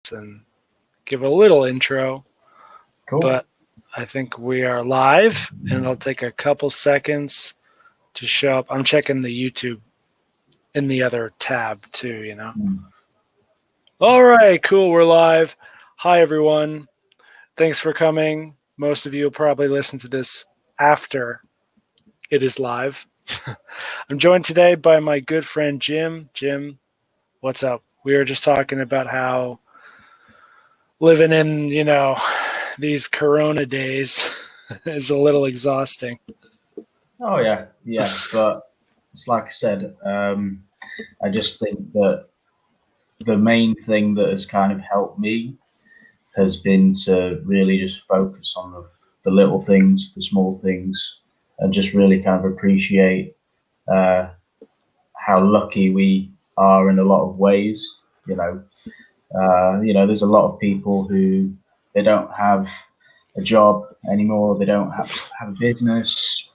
podcast and give a little intro. Cool. But I think we are live, and it'll take a couple seconds to show up. I'm checking the YouTube in the other tab too, All right, cool. We're live. Hi, everyone. Thanks for coming. Most of you will probably listen to this after it is live. I'm joined today by my good friend, Jim. Jim, what's up? We were just talking about how living in, these Corona days is a little exhausting. Oh yeah. But it's like I said, I just think that the main thing that has kind of helped me has been to really just focus on the little things, the small things, and just really kind of appreciate how lucky we are in a lot of ways. There's a lot of people who they don't have a job anymore. They don't have a business.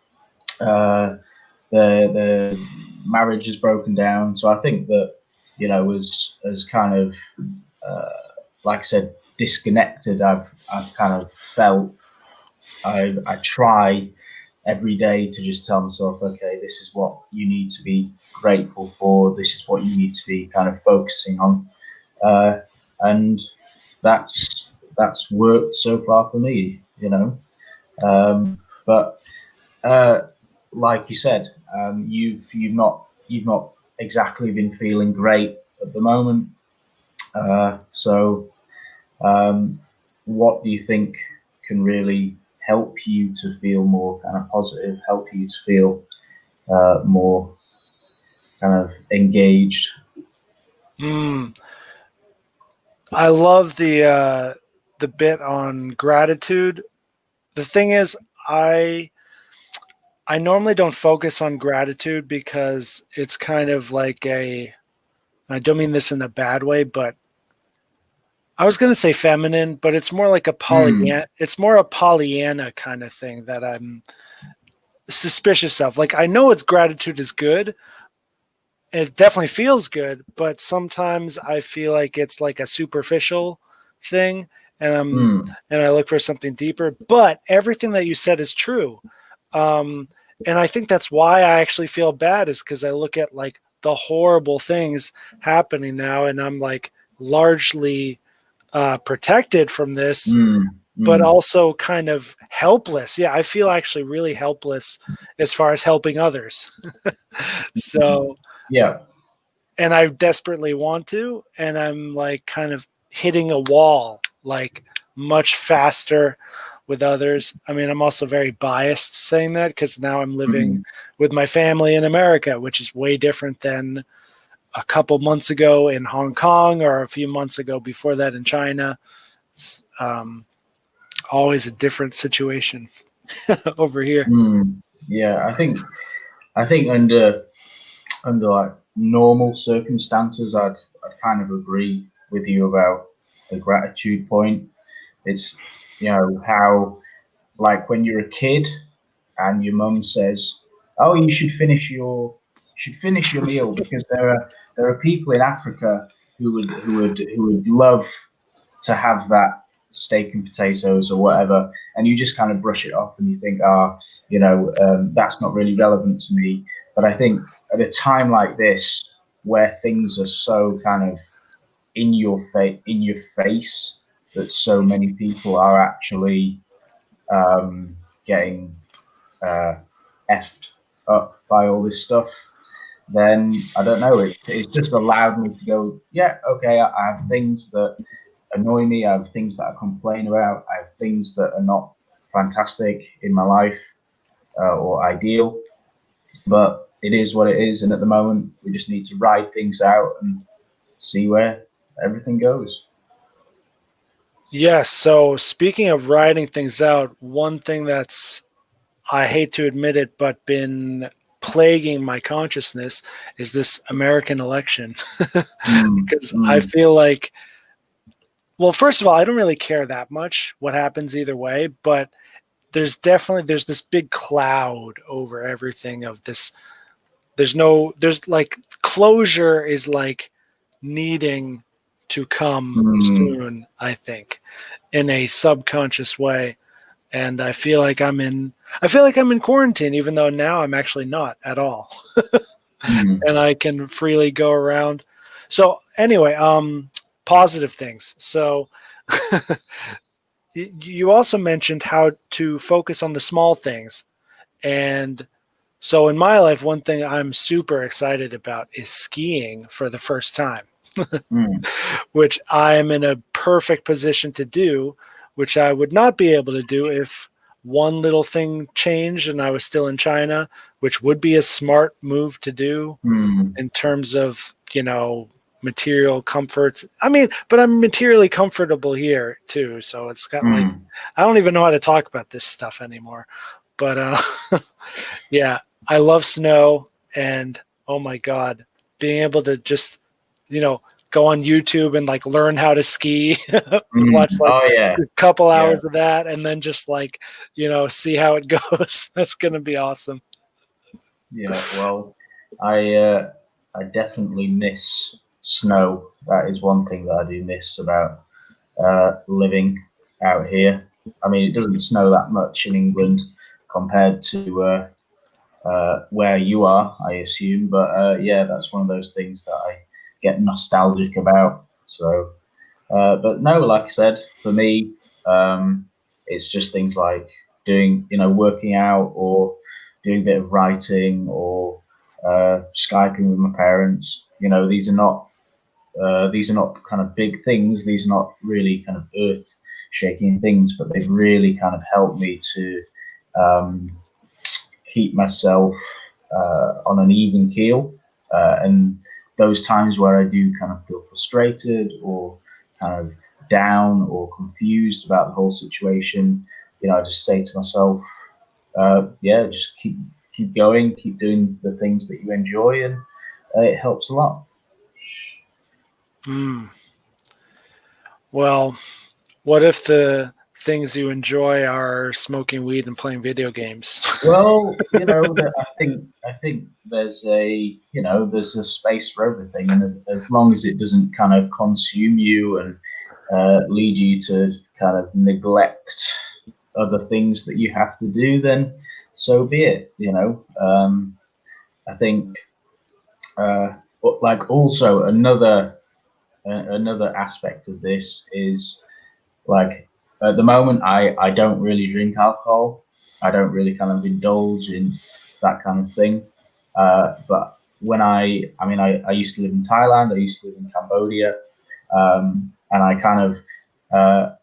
The marriage is broken down. So I think that, as kind of, like I said, disconnected, I've kind of felt I try every day to just tell myself, okay, this is what you need to be grateful for. This is what you need to be kind of focusing on. And that's worked so far for me, but like you said, you've not exactly been feeling great at the moment. So what do you think can really help you to feel more kind of positive, help you to feel more kind of engaged? I love the bit on gratitude. The thing is, I normally don't focus on gratitude because it's kind of like I don't mean this in a bad way, but I was going to say feminine, but it's more like it's more a Pollyanna kind of thing that I'm suspicious of. Like, I know gratitude is good. It definitely feels good, but sometimes I feel like it's like a superficial thing, and I look for something deeper. But everything that you said is true. And I think that's why I actually feel bad, is because I look at like the horrible things happening now, and I'm like largely protected from this, but also kind of helpless. Yeah, I feel actually really helpless as far as helping others. So, yeah. And I desperately want to, and I'm like kind of hitting a wall, like much faster with others. I mean, I'm also very biased saying that because now I'm living with my family in America, which is way different than a couple months ago in Hong Kong or a few months ago before that in China. It's always a different situation over here. Yeah, I think under like normal circumstances, I'd kind of agree with you about the gratitude point. It's how, like, when you're a kid and your mum says, "Oh, you should finish your meal," because there are people in Africa who would love to have that steak and potatoes or whatever, and you just kind of brush it off and you think, that's not really relevant to me. But I think at a time like this, where things are so kind of in your face, that so many people are actually getting effed up by all this stuff, then I don't know. It just allowed me to go, yeah, okay, I have things that annoy me. I have things that I complain about. I have things that are not fantastic in my life or ideal, but it is what it is. And at the moment, we just need to ride things out and see where everything goes. Yes. So speaking of riding things out, one thing that's, I hate to admit it, but been plaguing my consciousness is this American election. Because I feel like, well, first of all, I don't really care that much what happens either way, but there's this big cloud over everything of this. There's like closure is like needing to come Mm, soon, I think, in a subconscious way. And I feel like I'm in quarantine, even though now I'm actually not at all. mm, And I can freely go around. So anyway, positive things. So you also mentioned how to focus on the small things. And so in my life, one thing I'm super excited about is skiing for the first time, mm, which I am in a perfect position to do, which I would not be able to do if one little thing changed and I was still in China, which would be a smart move to do mm, in terms of, material comforts. I mean, but I'm materially comfortable here too. So it's got like, mm. I don't even know how to talk about this stuff anymore. But yeah, I love snow, and oh my god, being able to just, you know, go on YouTube and like learn how to ski, Mm. watch like Oh yeah, a couple yeah, hours of that, and then just like, see how it goes. That's gonna be awesome. yeah. Well, I definitely miss snow. That is one thing that I do miss about living out here. I mean, it doesn't snow that much in England compared to where you are, I assume. But yeah, that's one of those things that I get nostalgic about. So, but no, like I said, for me, it's just things like doing, working out or doing a bit of writing or Skyping with my parents. These are not kind of big things. These are not really kind of earth shaking things, but they've really kind of helped me to um, keep myself on an even keel. And those times where I do kind of feel frustrated or kind of down or confused about the whole situation, I just say to myself, yeah, just keep going, keep doing the things that you enjoy, and it helps a lot. Mm. Well, what if the things you enjoy are smoking weed and playing video games? Well, I think there's a space for everything, and as long as it doesn't kind of consume you and lead you to kind of neglect other things that you have to do, then so be it. I think, but like also another aspect of this is like at the moment, I don't really drink alcohol. I don't really kind of indulge in that kind of thing. But when I used to live in Thailand. I used to live in Cambodia, and I kind of,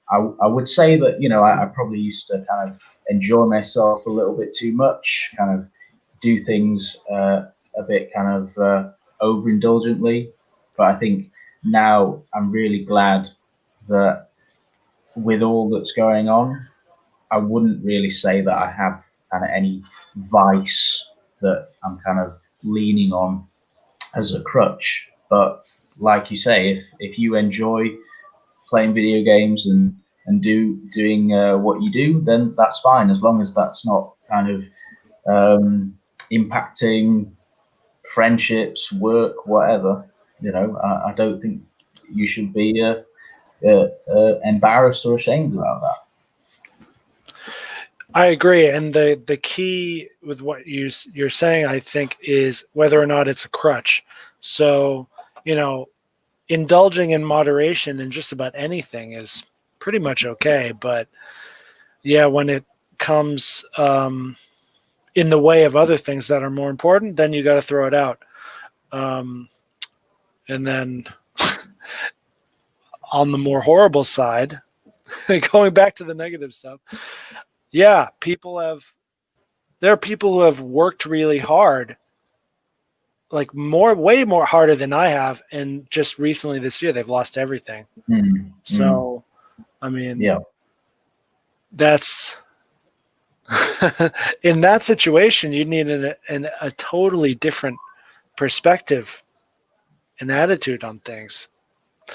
I would say that I probably used to kind of enjoy myself a little bit too much, kind of do things a bit kind of overindulgently. But I think now I'm really glad that with all that's going on, I wouldn't really say that I have kind of any vice that I'm kind of leaning on as a crutch. But like you say, if you enjoy playing video games and doing what you do, then that's fine as long as that's not kind of impacting friendships, work, whatever. I don't think you should be embarrassed or ashamed about that. I agree, and the key with what you're saying, I think, is whether or not it's a crutch. So, indulging in moderation in just about anything is pretty much okay, but yeah, when it comes in the way of other things that are more important, then you got to throw it out. Um, and then on the more horrible side, going back to the negative stuff, yeah, there are people who have worked really hard, like way more harder than I have, and just recently this year they've lost everything. Mm, mm, So, I mean, yeah. that's in that situation, you need a totally different perspective and attitude on things.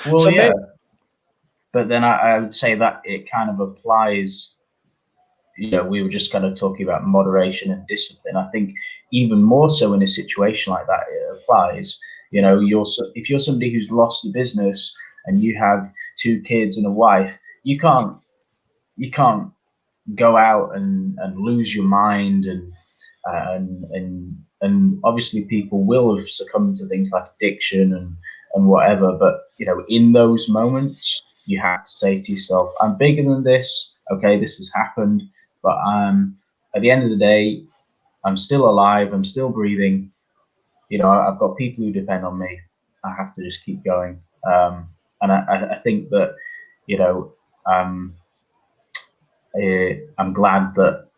Well, So yeah, maybe, but then I would say that it kind of applies. We were just kind of talking about moderation and discipline. I think even more so in a situation like that, it applies. If you're somebody who's lost a business and you have 2 kids and a wife, you can't go out and lose your mind, and obviously people will have succumbed to things like addiction and whatever. But in those moments, you have to say to yourself, I'm bigger than this. Okay, this has happened, but at the end of the day, I'm still alive, I'm still breathing. I've got people who depend on me. I have to just keep going. And I think that you know um, I'm glad that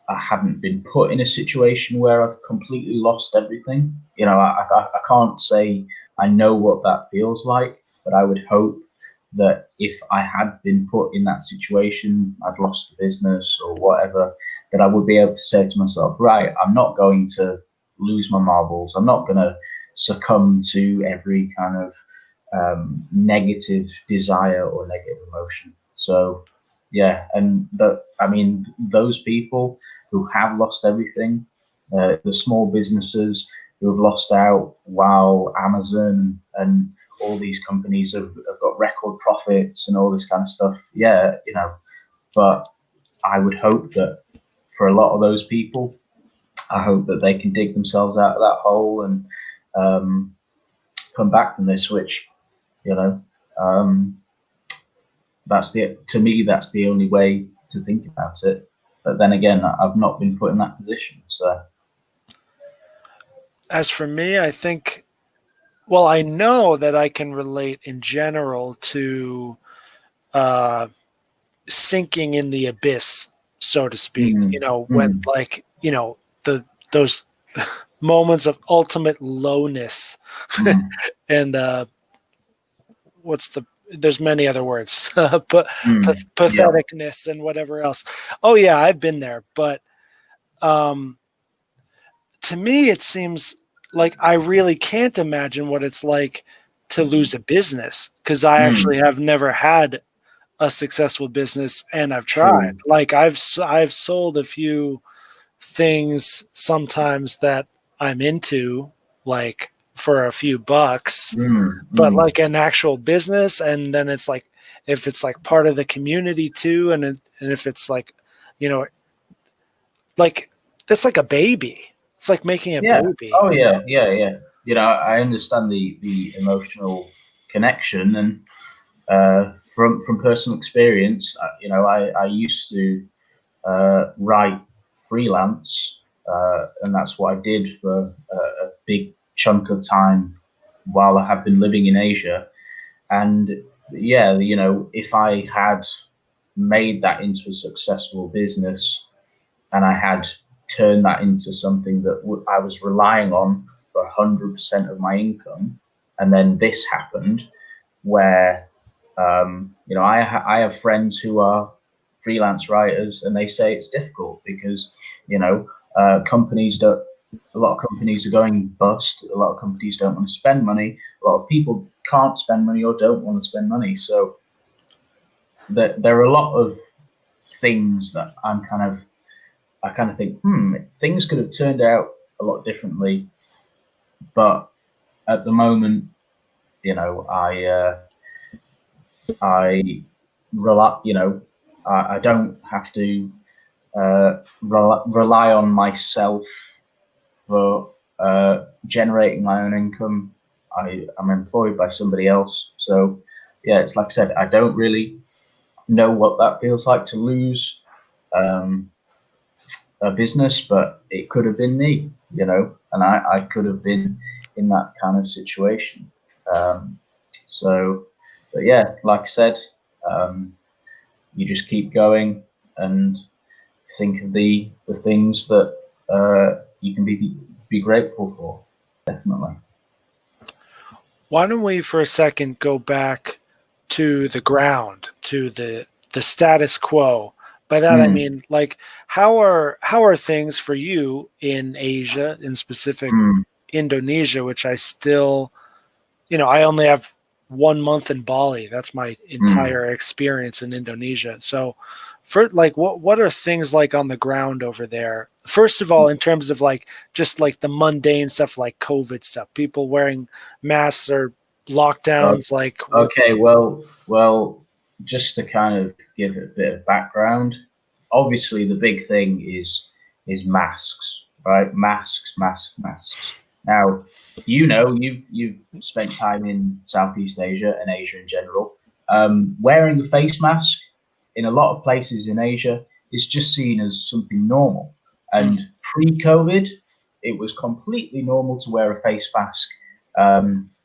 I haven't been put in a situation where I've completely lost everything. I can't say I know what that feels like, but I would hope that if I had been put in that situation, I'd lost the business or whatever, that I would be able to say to myself, right, I'm not going to lose my marbles. I'm not going to succumb to every kind of negative desire or negative emotion. So, yeah, and those people who have lost everything, the small businesses who have lost out while Amazon and all these companies have got record profits and all this kind of stuff. Yeah, but I would hope that for a lot of those people, I hope that they can dig themselves out of that hole and come back from this, which, to me, that's the only way to think about it. But then again, I've not been put in that position. So, As for me, I think, well, I know that I can relate in general to uh, sinking in the abyss, so to speak. When those moments of ultimate lowness, and there's many other words, but patheticness and whatever else. Oh yeah, I've been there, but to me, it seems like I really can't imagine what it's like to lose a business, because I actually have never had a successful business, and I've tried. Like I've sold a few things sometimes that I'm into, like for a few bucks, but like an actual business, and then it's like, if it's like part of the community too, and if it's like, like it's like a baby. It's like making a baby. Oh yeah. I understand the emotional connection, and from personal experience, I used to write freelance, and that's what I did for a big chunk of time while I have been living in Asia. And yeah, if I had made that into a successful business, and I had turned that into something that I was relying on for 100% of my income, and then this happened, where I have friends who are freelance writers, and they say it's difficult because companies don't. A lot of companies are going bust. A lot of companies don't want to spend money. A lot of people can't spend money or don't want to spend money. So there are a lot of things that I kind of think, things could have turned out a lot differently. But at the moment, I rely, I don't have to rely on myself for generating my own income. I'm employed by somebody else. So, yeah, it's like I said, I don't really know what that feels like to lose a business, but it could have been me, and I could have been in that kind of situation. But yeah, like I said, you just keep going and think of the things that you can be grateful for. Definitely. Why don't we for a second go back to the ground, to the status quo? By that I mean, like, how are things for you in Asia, in specific Indonesia, which I still, I only have 1 month in Bali. That's my entire experience in Indonesia. So, for like, what are things like on the ground over there? First of all, in terms of like just like the mundane stuff, like COVID stuff, people wearing masks or lockdowns? Like, Okay, well, just to kind of give it a bit of background, obviously the big thing is masks, right? Masks. Now, you've spent time in Southeast Asia and Asia in general. Wearing a face mask in a lot of places in Asia is just seen as something normal. And pre-COVID, it was completely normal to wear a face mask,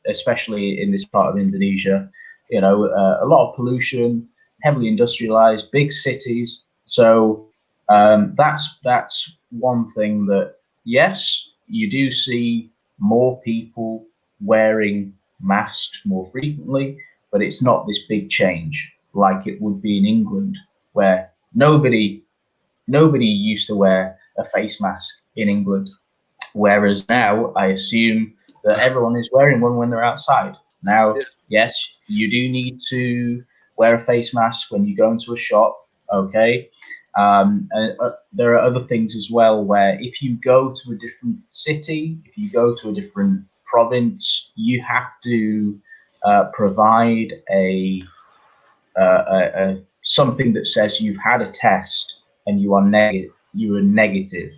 especially in this part of Indonesia. A lot of pollution, heavily industrialized, big cities. So that's one thing that, yes, you do see more people wearing masks more frequently, but it's not this big change like it would be in England, where nobody used to wear a face mask in England. Whereas now, I assume that everyone is wearing one when they're outside. Now, yes, you do need to wear a face mask when you go into a shop, okay? And there are other things as well where if you go to a different city, if you go to a different province, you have to provide something that says you've had a test and you are negative.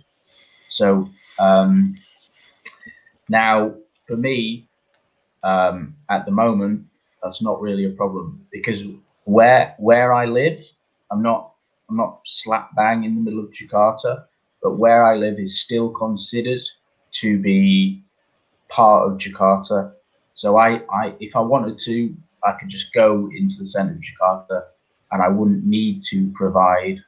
So now, for me, at the moment, that's not really a problem because where I live, I'm not slap bang in the middle of Jakarta, but where I live is still considered to be part of Jakarta. So if I wanted to, I could just go into the center of Jakarta, and I wouldn't need to provide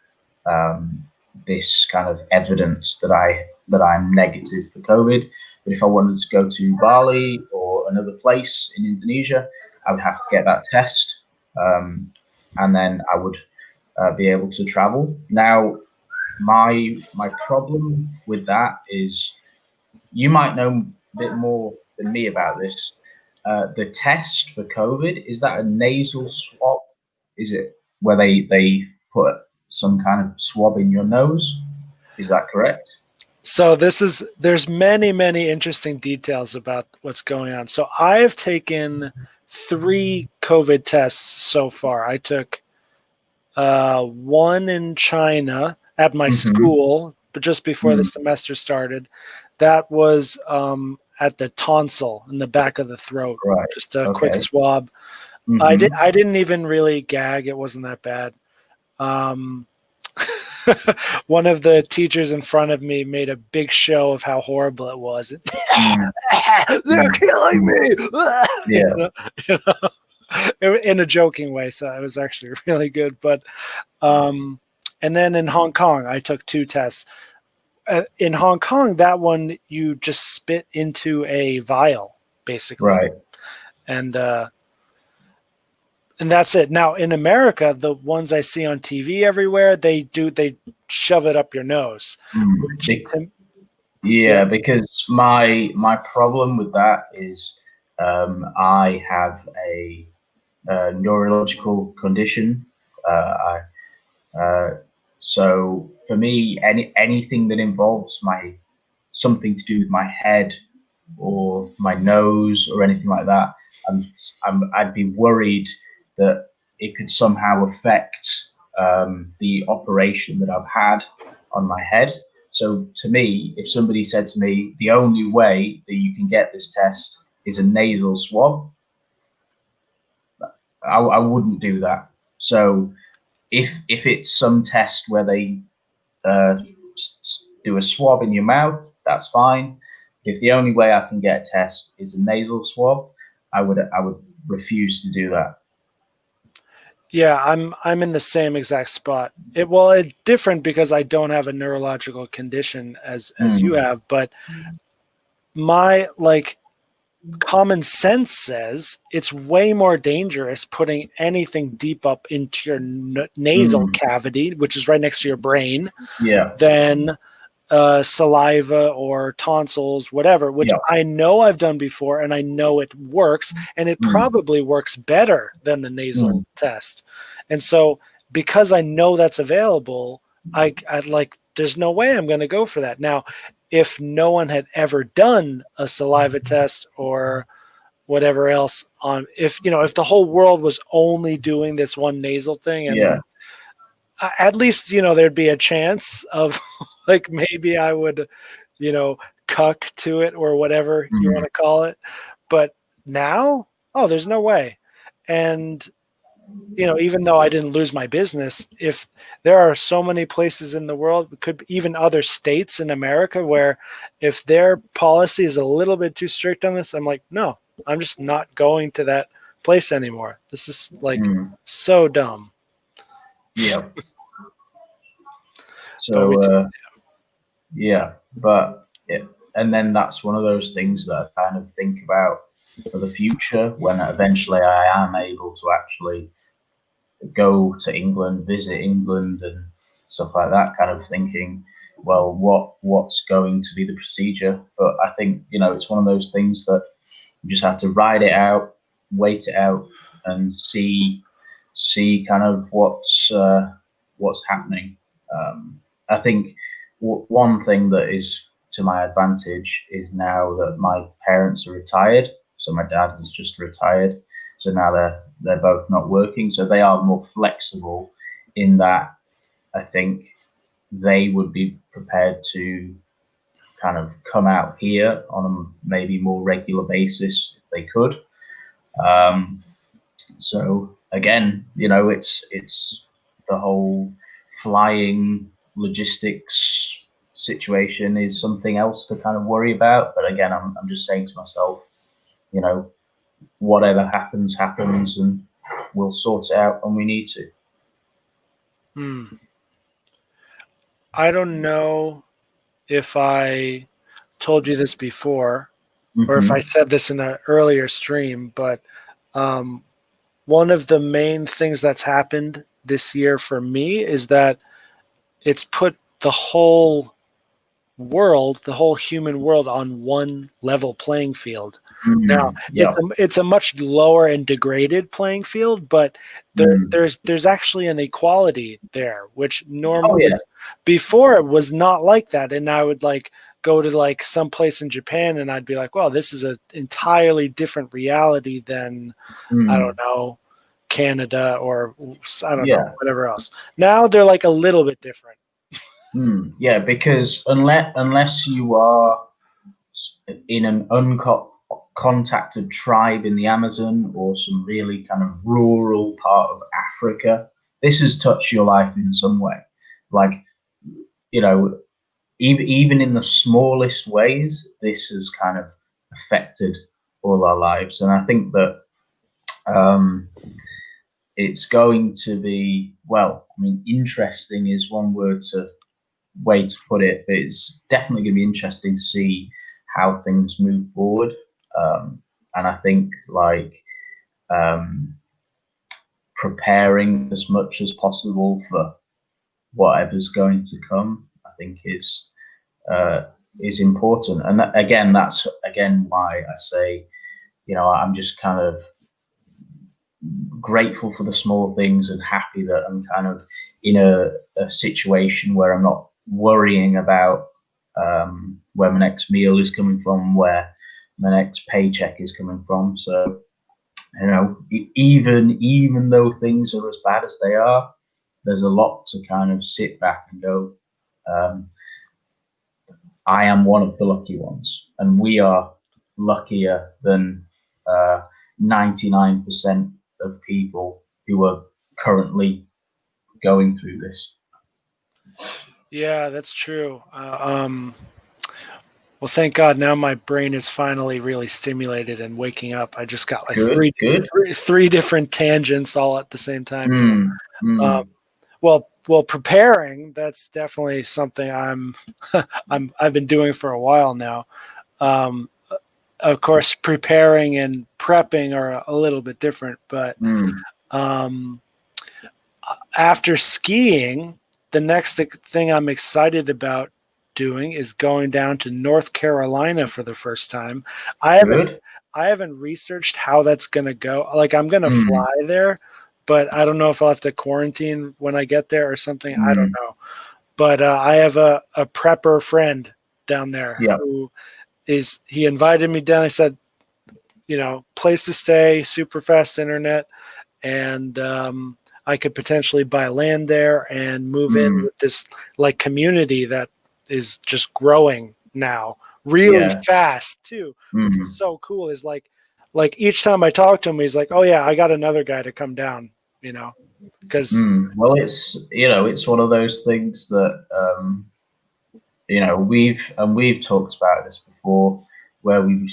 this kind of evidence that I'm negative for COVID. But if I wanted to go to Bali or another place in Indonesia, I would have to get that test, and then I would be able to travel. Now, my problem with that is, you might know a bit more than me about this. The test for COVID, is that a nasal swab? Is it where they put some kind of swab in your nose? Is that correct? So there's many interesting details about what's going on. So I have taken 3 COVID tests so far. I took one in China at my school, but just before the semester started. That was at the tonsil in the back of the throat. Right. Just a quick swab. I didn't even really gag. It wasn't that bad. One of the teachers in front of me made a big show of how horrible it was. They're killing me. Yeah. In a joking way. So it was actually really good. But and then in Hong Kong, I took 2 tests. In Hong Kong, that one you just spit into a vial, basically, right? And that's it. Now in America, the ones I see on TV everywhere, they shove it up your nose. Because my problem with that is I have a neurological condition. So for me, anything that involves something to do with my head or my nose or anything like that, I'd be worried that it could somehow affect the operation that I've had on my head. So to me, if somebody said to me, the only way that you can get this test is a nasal swab, I wouldn't do that. So if it's some test where they do a swab in your mouth, that's fine. If the only way I can get a test is a nasal swab, I would refuse to do that. Yeah, I'm in the same exact spot. It's different because I don't have a neurological condition as you have, but my common sense says it's way more dangerous putting anything deep up into your nasal cavity, which is right next to your brain, than saliva or tonsils, whatever, which I know I've done before and I know it works, and it probably works better than the nasal test. And so because I know that's available, I there's no way I'm going to go for that. Now, if no one had ever done a saliva test or whatever else on. If if the whole world was only doing this one nasal thing, and Yeah. at least there'd be a chance of like maybe I would cuck to it or whatever you want Mm. to call it. But now, oh, there's no way. And even though I didn't lose my business, if there are so many places in the world, could even other states in America, where if their policy is a little bit too strict on this, I'm like, no, I'm just not going to that place anymore. This is like Mm. so dumb. Yeah. But we So yeah, but yeah, and then that's one of those things that I kind of think about for the future when eventually I am able to actually go to England, visit England, and stuff like that. Kind of thinking, well, what's going to be the procedure? But I think it's one of those things that you just have to ride it out, wait it out, and see kind of what's happening. I think one thing that is to my advantage is now that my parents are retired. So my dad has just retired. So now they're both not working. So they are more flexible in that I think they would be prepared to kind of come out here on a maybe more regular basis if they could. Um, so again, it's the whole flying logistics situation is something else to kind of worry about. But again, I'm just saying to myself, you know, whatever happens, happens, and we'll sort it out when we need to. Hmm. I don't know if I told you this before or if I Mm-hmm. said this in an earlier stream, but um, one of the main things that's happened this year for me is that it's put the whole world, the whole human world, on one level playing field. Now, Mm, it's yeah. a much lower and degraded playing field, but Mm. there's actually an equality there, which Oh normally yeah. before it was not like that. And I would like go to like some place in Japan and I'd be like, well, this is an entirely different reality than, I don't Mm. know, Canada or I don't know, Yeah. whatever else. Now they're like a little bit different. Mm. Yeah. Because unless you are in an uncontacted tribe in the Amazon or some really kind of rural part of Africa, this has touched your life in some way. Like, you know, even in the smallest ways, this has kind of affected all our lives. And I think that um, it's going to be, well, I mean, interesting is one way to put it, but it's definitely going to be interesting to see how things move forward. And I think like um, preparing as much as possible for whatever's going to come, I think uh, is important. And again, that's again why I say, I'm just kind of grateful for the small things and happy that I'm kind of in a situation where I'm not worrying about where my next meal is coming from, where my next paycheck is coming from. So, even though things are as bad as they are, there's a lot to kind of sit back and go, um, I am one of the lucky ones, and we are luckier than 99% of people who are currently going through this. Yeah, that's true. Well, thank God now my brain is finally really stimulated and waking up. I just got like Good, good. three different tangents all at the same time here. Mm, Um, mm, well, preparing, that's definitely something I've been doing for a while now. Um, of course, preparing and prepping are a little bit different, but mm. um, after skiing, the next thing I'm excited about doing is going down to North Carolina for the first time. I haven't Good. I haven't researched how that's going to go. Like I'm going to Mm, fly there, but I don't know if I'll have to quarantine when I get there or something. I don't mm. know. But I have a prepper friend down there Yeah. who he invited me down. He said, place to stay, super fast internet, and I could potentially buy land there and move in Mm, with this like community that is just growing now really yeah. fast too, which is Mm, so cool. Is like each time I talk to him, he's like, "Oh yeah, I got another guy to come down," because well, it's one of those things that we've talked about this before, where we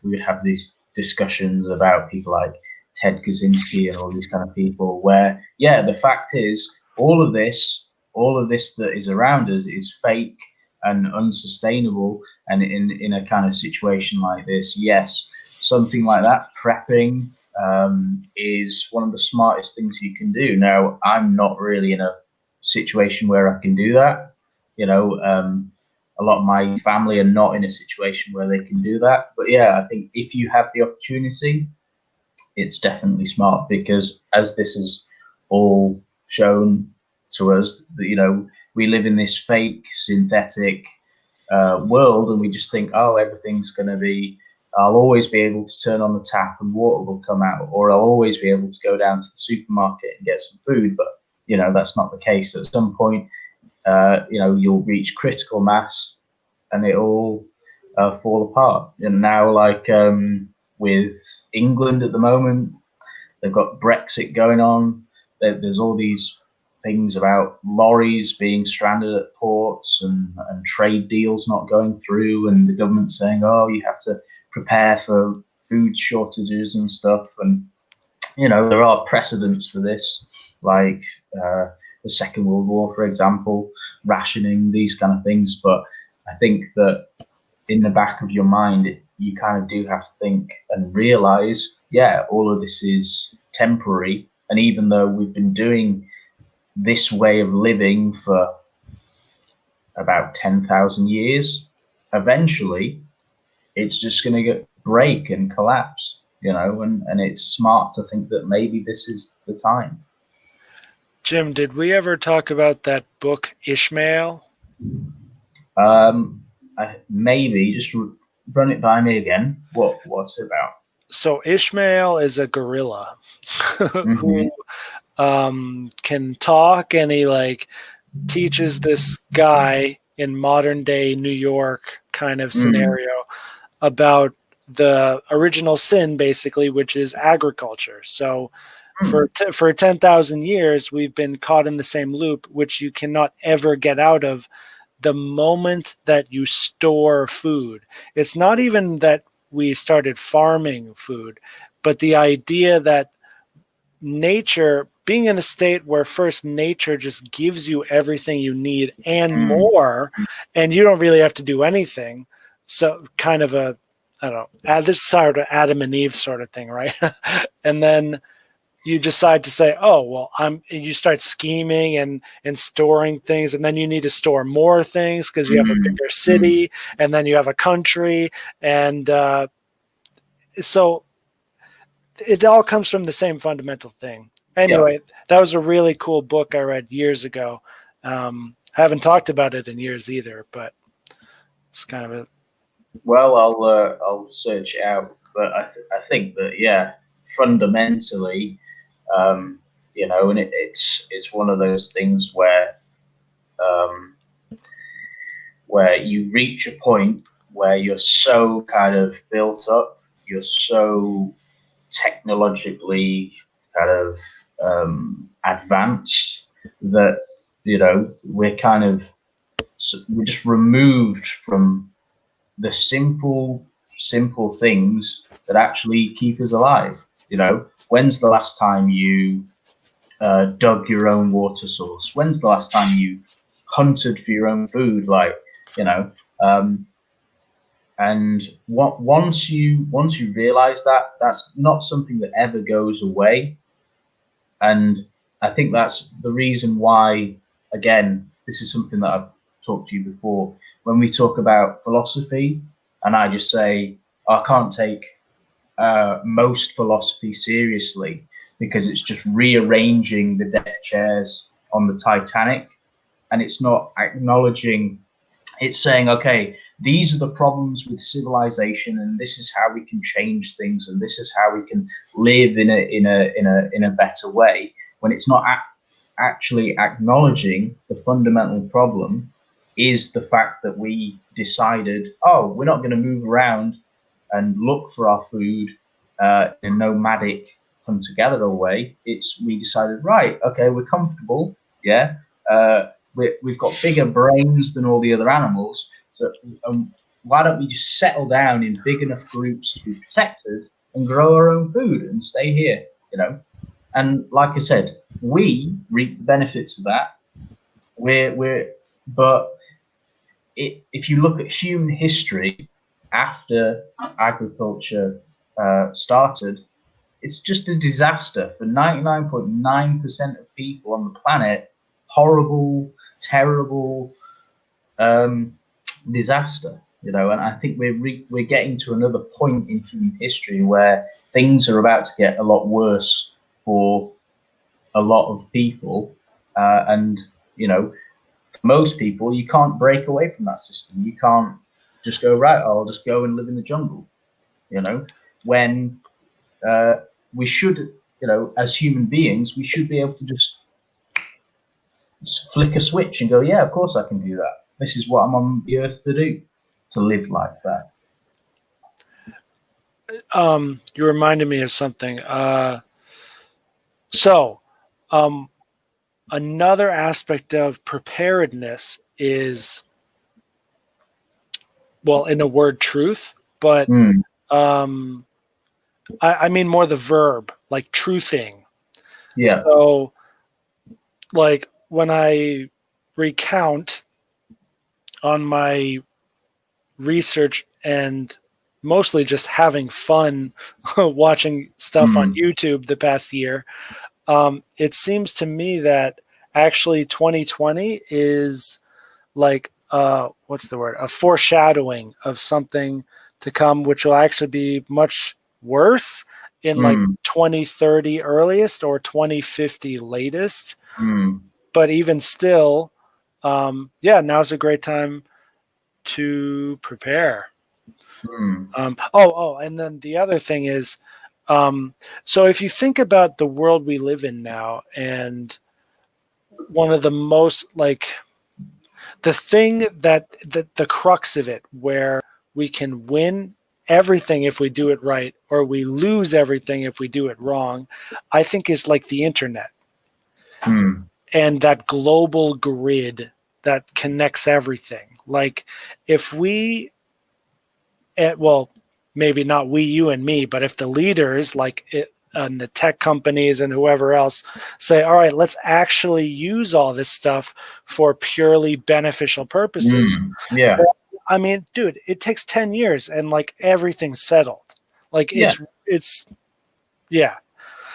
would have these discussions about people like Ted Kaczynski and all these kind of people. Where the fact is, all of this that is around us is fake and unsustainable. And in a kind of situation like this, yes, something like that, prepping, is one of the smartest things you can do. Now, I'm not really in a situation where I can do that. A lot of my family are not in a situation where they can do that. But yeah, I think if you have the opportunity, it's definitely smart, because as this is all shown to us, that we live in this fake synthetic world, and we just think, oh, everything's going to be. I'll always be able to turn on the tap and water will come out, or I'll always be able to go down to the supermarket and get some food. But that's not the case. At some point, you'll reach critical mass, and it all fall apart. And now, like with England at the moment, they've got Brexit going on. There's all these things about lorries being stranded at ports, and trade deals not going through, and the government saying, oh, you have to prepare for food shortages and stuff. And there are precedents for this, like the Second World War, for example, rationing, these kind of things. But I think that in the back of your mind, you kind of do have to think and realize, all of this is temporary. And even though we've been doing this way of living for about 10,000 years, eventually it's just going to break and collapse, and it's smart to think that maybe this is the time. Jim, did we ever talk about that book Ishmael? Maybe just run it by me again. What's it about? So Ishmael is a gorilla Mm-hmm. who can talk, and he like teaches this guy in modern day New York kind of Mm. scenario about the original sin, basically, which is agriculture. So Mm. for 10,000 years, we've been caught in the same loop, which you cannot ever get out of. The moment that you store food, it's not even that we started farming food, but the idea that nature, being in a state where first nature just gives you everything you need and Mm. more, and you don't really have to do anything. So kind of a, I don't know, this is sort of Adam and Eve sort of thing, right? And then you decide to say, oh, well, you start scheming and storing things, and then you need to store more things because you have a Mm. bigger Mm. city, and then you have a country. And so it all comes from the same fundamental thing. Yeah. Anyway, that was a really cool book I read years ago. Haven't talked about it in years either, but it's kind of a. Well, I'll search it out. But I think that fundamentally, um, and it's one of those things um, where you reach a point where you're so kind of built up, you're so technologically kind of advanced, that we're just removed from the simple things that actually keep us alive. When's the last time you dug your own water source? When's the last time you hunted for your own food? Like, you know, um, and once you realize that that's not something that ever goes away. And I think that's the reason why, again, this is something that I've talked to you before. When we talk about philosophy, and I just say, I can't take most philosophy seriously because it's just rearranging the deck chairs on the Titanic, and it's not acknowledging, it's saying, okay, these are the problems with civilization, and this is how we can change things, and this is how we can live in a better way. When it's not actually acknowledging the fundamental problem is the fact that we decided, oh, we're not going to move around and look for our food in a nomadic hunter-gatherer way. We decided, right, okay, we're comfortable, yeah. We've got bigger brains than all the other animals, so why don't we just settle down in big enough groups to be protected and grow our own food and stay here, you know? And like I said, we reap the benefits of that. But if you look at human history after agriculture started, it's just a disaster for 99.9% of people on the planet. Horrible, terrible disaster, you know. And I think we're getting to another point in human history where things are about to get a lot worse for a lot of people, and you know, for most people, you can't break away from that system. You can't just go, right, I'll just go and live in the jungle, you know, when we should, you know, as human beings, we should be able to just flick a switch and go, yeah, of course I can do that. This is what I'm on the earth to do, to live like that. You reminded me of something. Another aspect of preparedness is, well, in the word truth, but I mean more the verb, like truthing. Yeah. So, like when I recount on my research and mostly just having fun watching stuff on YouTube the past year, it seems to me that actually 2020 is like what's the word? A foreshadowing of something to come, which will actually be much worse in like 2030 earliest or 2050 latest. But even still, now's a great time to prepare. And then the other thing is, so if you think about the world we live in now, and one of the most like the thing that the crux of it, where we can win everything if we do it right, or we lose everything if we do it wrong, I think is like the internet and that global grid that connects everything. Like if we, well, maybe not we, you, and me, but if the leaders like it, and the tech companies and whoever else say, all right, let's actually use all this stuff for purely beneficial purposes. Yeah. I mean, dude, it takes 10 years and like everything's settled. Like it's yeah.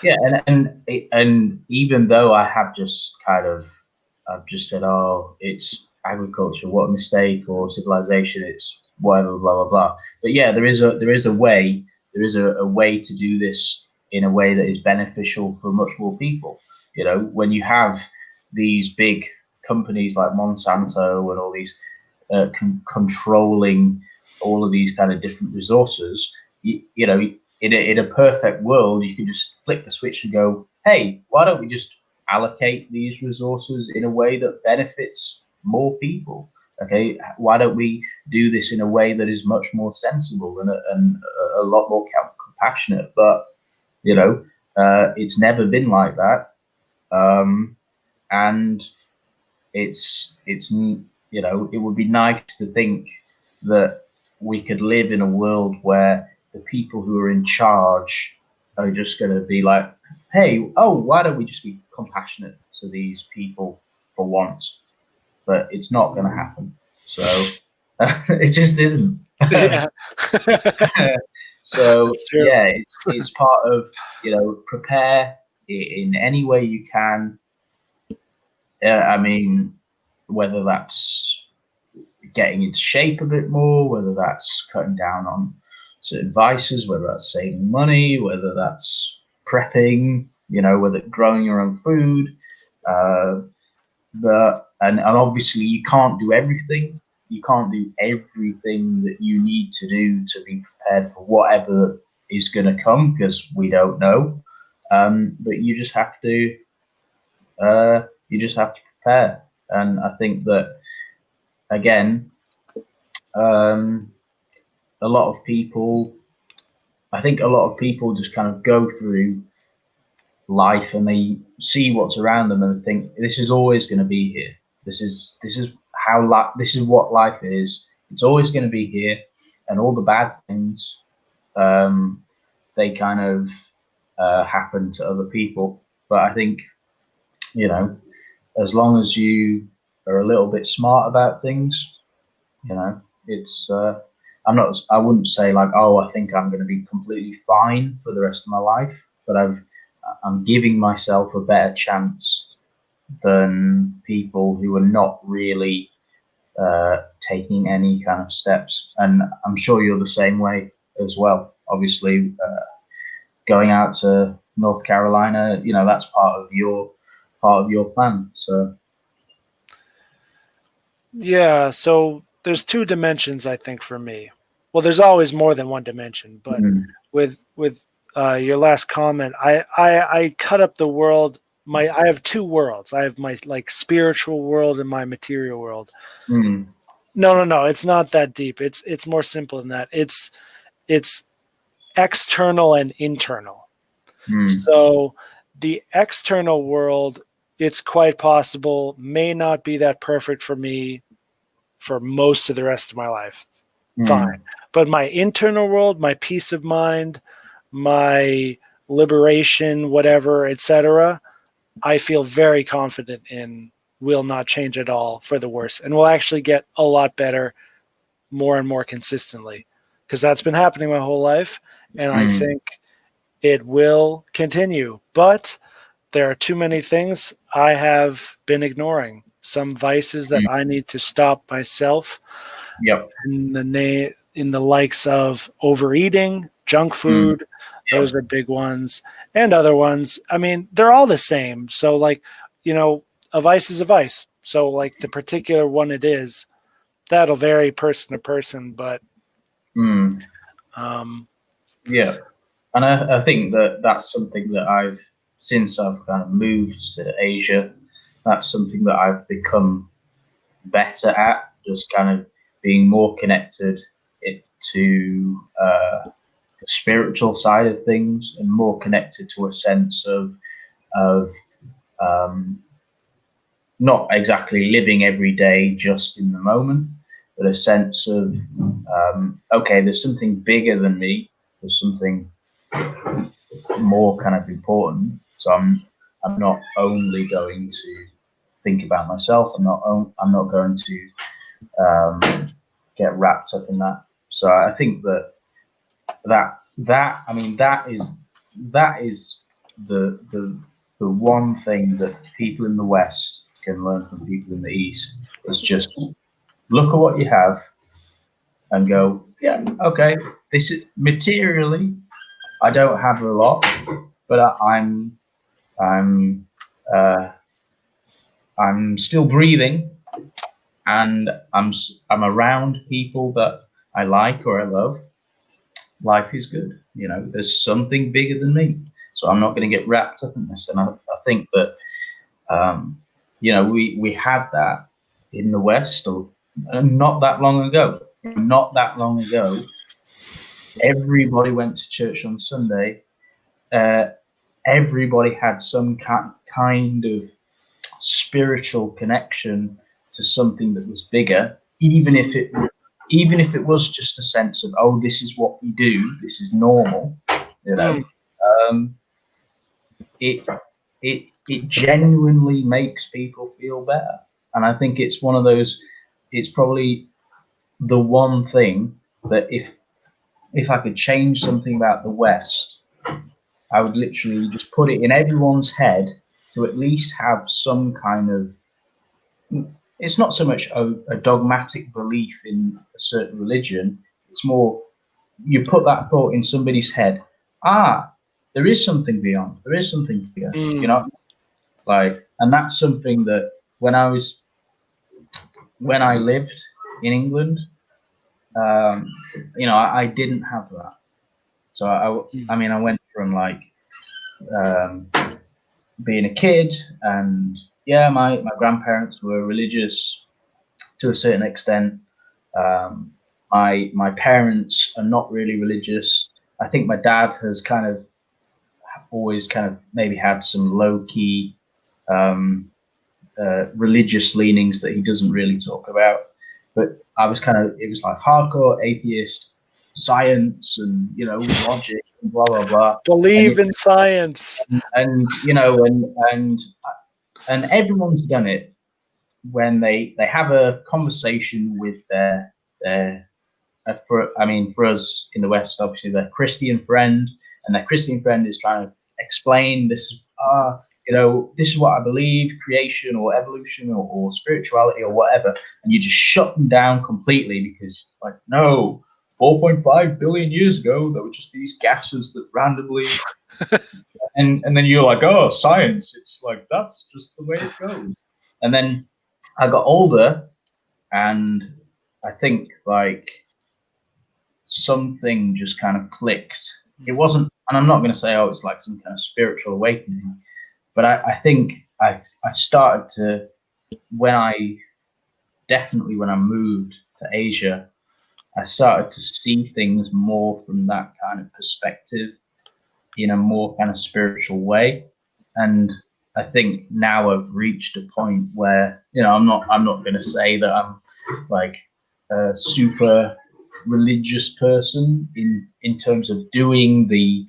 Yeah. And even though I've just said, oh, it's agriculture, what a mistake, or civilization, it's whatever, blah, blah, blah. But yeah, there is a way to do this in a way that is beneficial for much more people. You know, when you have these big companies like Monsanto and all these controlling all of these kind of different resources, you know, in a perfect world, you could just flick the switch and go, hey, why don't we just allocate these resources in a way that benefits more people? Okay, why don't we do this in a way that is much more sensible and a lot more compassionate? But you know, it's never been like that, and it's you know, it would be nice to think that we could live in a world where the people who are in charge are just going to be like, hey, oh, why don't we just be compassionate to these people for once? But it's not going to happen. So it just isn't. Yeah. So yeah, it's part of, you know, prepare in any way you can. I mean, whether that's getting into shape a bit more, whether that's cutting down on certain vices, whether that's saving money, whether that's prepping, you know, whether growing your own food. And obviously you can't do everything, you can't do everything that you need to do to be prepared for whatever is going to come, because we don't know. But you just have to prepare. And I think that, again, a lot of people just kind of go through life and they see what's around them and think this is always going to be here. This is what life is. It's always going to be here, and all the bad things, they kind of happen to other people. But I think, as long as you are a little bit smart about things, it's. I wouldn't say like, oh, I think I'm going to be completely fine for the rest of my life, but I'm giving myself a better chance than people who are not really taking any kind of steps. And I'm sure you're the same way as well. Obviously, going out to North Carolina, that's part of your plan. So Yeah, so there's two dimensions, I think, for me. Well, there's always more than one dimension, but with your last comment, I cut up the world. I have two worlds. I have my like spiritual world and my material world. No, it's not that deep. It's more simple than that. It's external and internal. So the external world, it's quite possible, may not be that perfect for me for most of the rest of my life. Fine. But my internal world, my peace of mind, my liberation, whatever, etc., I feel very confident in will not change at all for the worse, and will actually get a lot better more and more consistently, because that's been happening my whole life, and I think it will continue. But there are too many things I have been ignoring, some vices that I need to stop myself. Yep. In the likes of overeating, junk food, those are big ones, and other ones. I mean, they're all the same. So like, a vice is a vice. So like the particular one it is, that'll vary person to person, but yeah. And I think that's something that since I've kind of moved to Asia, that's something that I've become better at, just kind of being more connected to the spiritual side of things, and more connected to a sense of not exactly living every day just in the moment, but a sense of okay, there's something bigger than me. There's something more kind of important. So I'm not only going to think about myself. I'm not going to get wrapped up in that. So I think that is the one thing that people in the West can learn from people in the East, is just look at what you have and go, yeah, okay, this is materially, I don't have a lot, but I'm still breathing, and I'm around people that I like or I love. Life is good. There's something bigger than me, so I'm not going to get wrapped up in this. And I think that we had that in the West, not that long ago. Not that long ago, everybody went to church on Sunday. Everybody had some kind of spiritual connection to something that was bigger, even if it was just a sense of, oh, this is what we do, this is normal. It genuinely makes people feel better. And I think it's one of those, it's probably the one thing that if I could change something about the West, I would literally just put it in everyone's head to at least have some kind of, it's not so much a dogmatic belief in a certain religion, it's more, you put that thought in somebody's head, there is something beyond, there is something here, and that's something that when I lived in England. I didn't have that. So I mean, I went from like being a kid, and yeah, my grandparents were religious to a certain extent. My parents are not really religious. I think my dad has kind of always kind of maybe had some low key religious leanings that he doesn't really talk about. But I was it was like hardcore atheist, science, and logic and blah blah blah. Believe in science. And and everyone's done it when they have a conversation with their for us in the West, obviously their Christian friend, and their Christian friend is trying to explain this this is what I believe, creation or evolution or spirituality or whatever, and you just shut them down completely because like, no, 4.5 billion years ago there were just these gases that randomly and then you're like, oh, science, it's like that's just the way it goes. And then I got older, and I think like something just kind of clicked. It wasn't, and I'm not going to say, oh, it's like some kind of spiritual awakening, but I think I started to, when I moved to Asia, I started to see things more from that kind of perspective in a more kind of spiritual way. And I think now I've reached a point where, I'm not going to say that I'm like a super religious person in terms of doing the,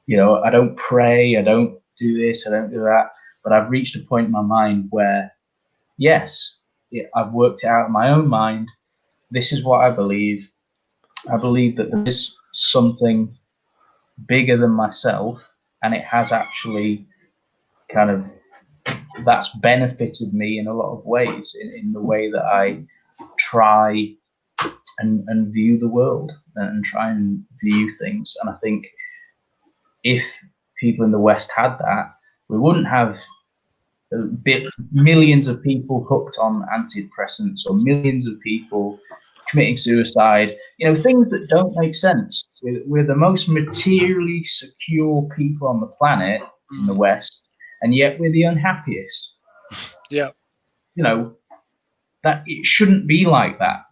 I don't pray, I don't do this, I don't do that. But I've reached a point in my mind where, yes, I've worked it out in my own mind. This is what I believe. I believe that there is something bigger than myself, and it has actually kind of, that's benefited me in a lot of ways in the way that I try and view the world and try and view things. And I think if people in the West had that, we wouldn't have millions of people hooked on antidepressants or millions of people committing suicide, things that don't make sense. We're the most materially secure people on the planet in the West, and yet we're the unhappiest. Yeah. That it shouldn't be like that.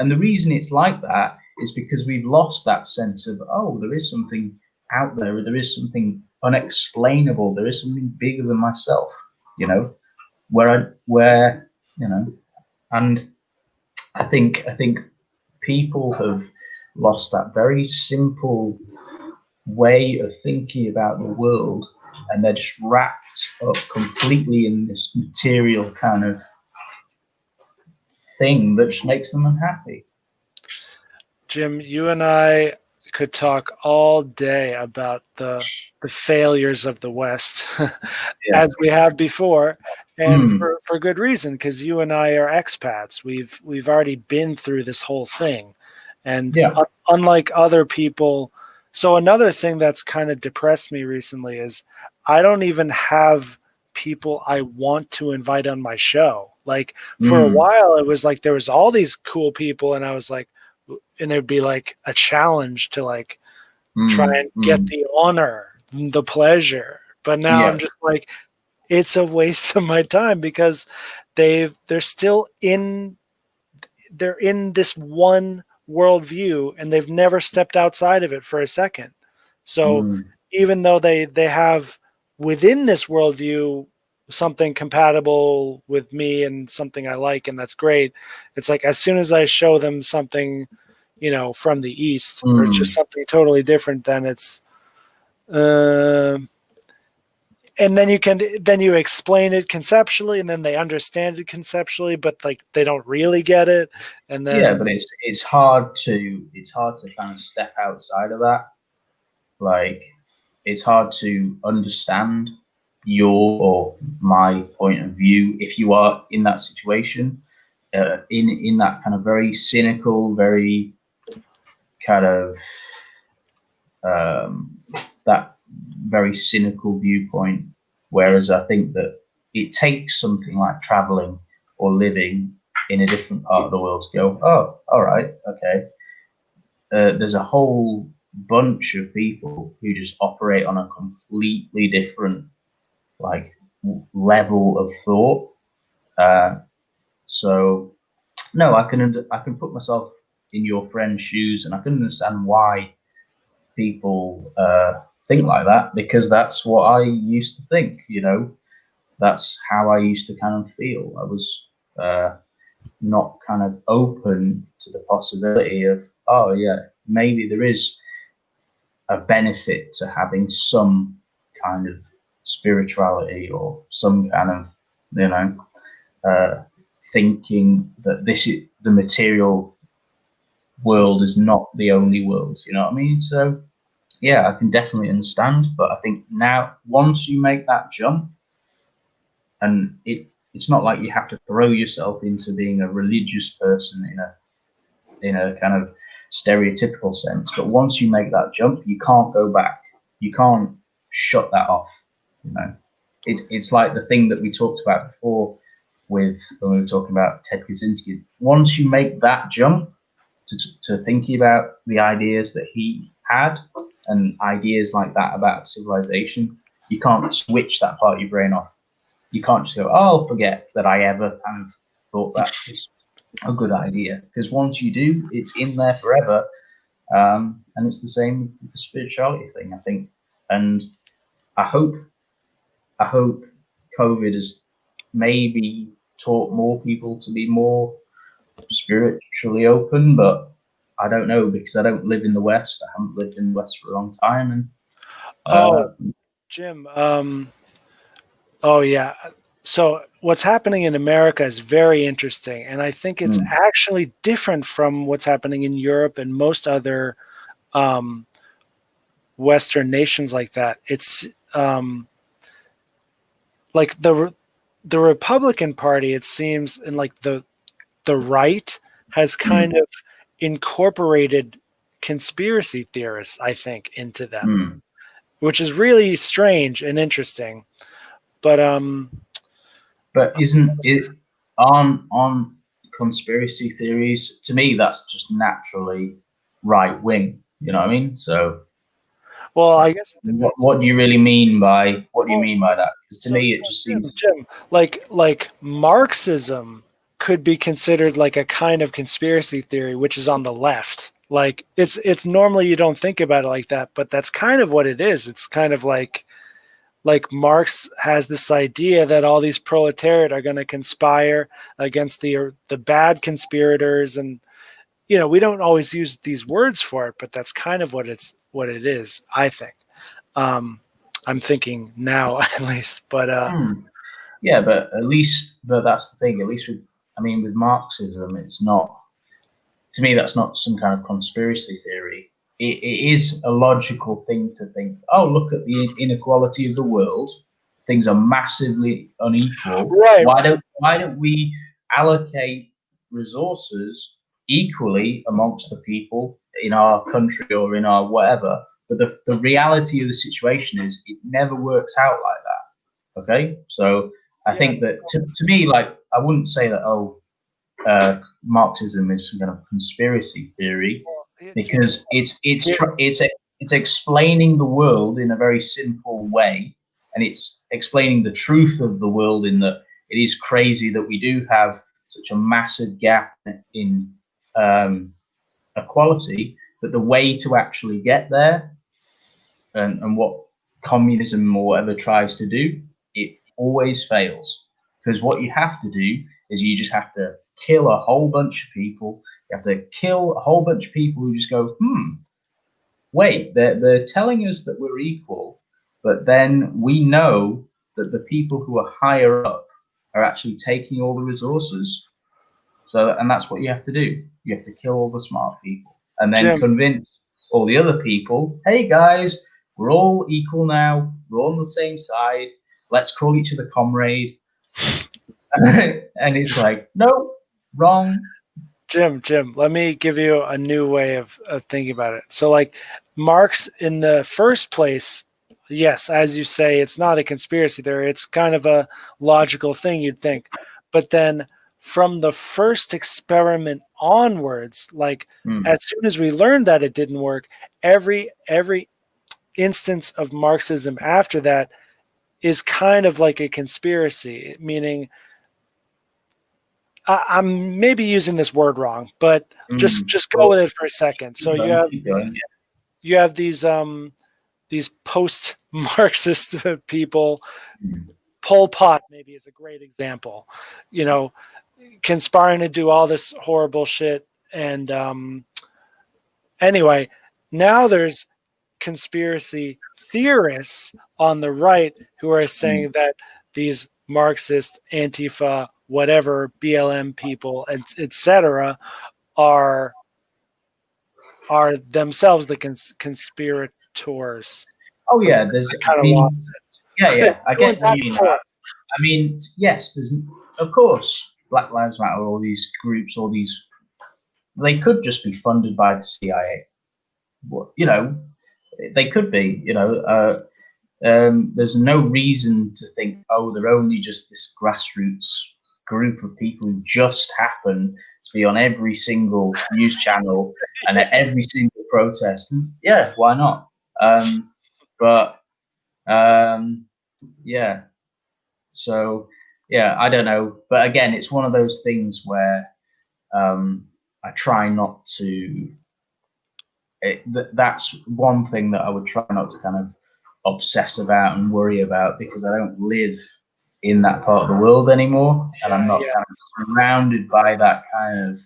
And the reason it's like that is because we've lost that sense of, oh, there is something out there, or there is something unexplainable, there is something bigger than myself, and I think people have lost that very simple way of thinking about the world, and they're just wrapped up completely in this material kind of thing that just makes them unhappy. Jim, you and I could talk all day about the failures of the West, as we have before, and for good reason, because you and I are expats. We've already been through this whole thing, and unlike other people. So another thing that's kind of depressed me recently is I don't even have people I want to invite on my show. Like for a while, it was like there was all these cool people, and I was like, and it'd be like a challenge to like try and get the honor, the pleasure. But now I'm just like, it's a waste of my time because they're in this one worldview, and they've never stepped outside of it for a second. So even though they have within this worldview something compatible with me and something I like, and that's great, it's like as soon as I show them something, from the East, or it's just something totally different, then it's and then you explain it conceptually, and then they understand it conceptually, but like they don't really get it. And then but it's hard to kind of step outside of that. Like it's hard to understand your or my point of view if you are in that situation, in that kind of very cynical, very kind of that very cynical viewpoint. Whereas I think that it takes something like traveling or living in a different part of the world to go, oh, all right, okay. There's a whole bunch of people who just operate on a completely different like level of thought. So no, I can put myself in your friend's shoes, and I can understand why people think like that, because that's what I used to think. That's how I used to kind of feel. I was not kind of open to the possibility of, oh yeah, maybe there is a benefit to having some kind of spirituality or some kind of, thinking that this is the material world is not the only world. You know what I mean? So yeah, I can definitely understand, but I think now once you make that jump, and it's not like you have to throw yourself into being a religious person in a kind of stereotypical sense, but once you make that jump, you can't go back. You can't shut that off. It's like the thing that we talked about before with when we were talking about Ted Kaczynski. Once you make that jump to thinking about the ideas that he had and ideas like that about civilization, you can't switch that part of your brain off. You can't just go, oh, forget that I ever kind of thought that was a good idea. Because once you do, it's in there forever. And it's the same with the spirituality thing, I think. And I hope COVID has maybe taught more people to be more spiritually open, but I don't know, because I don't live in the West. I haven't lived in the West for a long time. And Jim, oh yeah. So what's happening in America is very interesting, and I think it's actually different from what's happening in Europe and most other Western nations like that. It's like the Republican Party, it seems, and like the right has kind of incorporated conspiracy theorists, I think, into them, which is really strange and interesting. But isn't it on conspiracy theories? To me, that's just naturally right wing. You know what I mean? So, well, I guess it depends. What do you really mean by that? Because to me, it just seems Jim, like Marxism could be considered like a kind of conspiracy theory, which is on the left. Like it's normally you don't think about it like that, but that's kind of what it is. It's kind of like Marx has this idea that all these proletariat are going to conspire against the bad conspirators, and we don't always use these words for it, but that's kind of what it is, I think. I'm thinking now at least, but yeah, but that's the thing. At least with Marxism, it's not. To me, that's not some kind of conspiracy theory. It is a logical thing to think. Oh, look at the inequality of the world. Things are massively unequal. Right. Why don't we allocate resources equally amongst the people in our country or in our whatever? But the reality of the situation is it never works out like that. Okay, so I think that to me, like, I wouldn't say that Marxism is some kind of conspiracy theory, because it's explaining the world in a very simple way, and it's explaining the truth of the world in that it is crazy that we do have such a massive gap in equality, but the way to actually get there, and what communism or whatever tries to do, it always fails. Because what you have to do is you just have to kill a whole bunch of people. You have to kill a whole bunch of people who just go, wait, they're telling us that we're equal, but then we know that the people who are higher up are actually taking all the resources. So, and that's what you have to do. You have to kill all the smart people and then convince all the other people, hey guys, we're all equal now. We're all on the same side. Let's call each other comrade. And it's like, no, wrong. Jim, let me give you a new way of thinking about it. So like Marx in the first place, yes, as you say, it's not a conspiracy theory. It's kind of a logical thing you'd think. But then from the first experiment onwards, like as soon as we learned that it didn't work, every instance of Marxism after that is kind of like a conspiracy, meaning I'm maybe using this word wrong, but just go with it for a second. So you have these post-Marxist people. Pol Pot maybe is a great example, conspiring to do all this horrible shit. And anyway, now there's conspiracy theorists on the right who are saying that these Marxist, Antifa, whatever, BLM people, etc., are themselves the conspirators. Oh yeah, there's. Kind of lost it. Yeah, I get what you mean. I mean, yes, there's of course Black Lives Matter, all these groups, all these. They could just be funded by the CIA. They could be. There's no reason to think, oh, they're only just this grassroots group of people who just happen to be on every single news channel and at every single protest. And yeah, why not? Yeah. So yeah, I don't know. But again, it's one of those things where I try not to. That's one thing that I would try not to kind of obsess about and worry about, because I don't live in that part of the world anymore, and I'm not kind of surrounded by that kind of,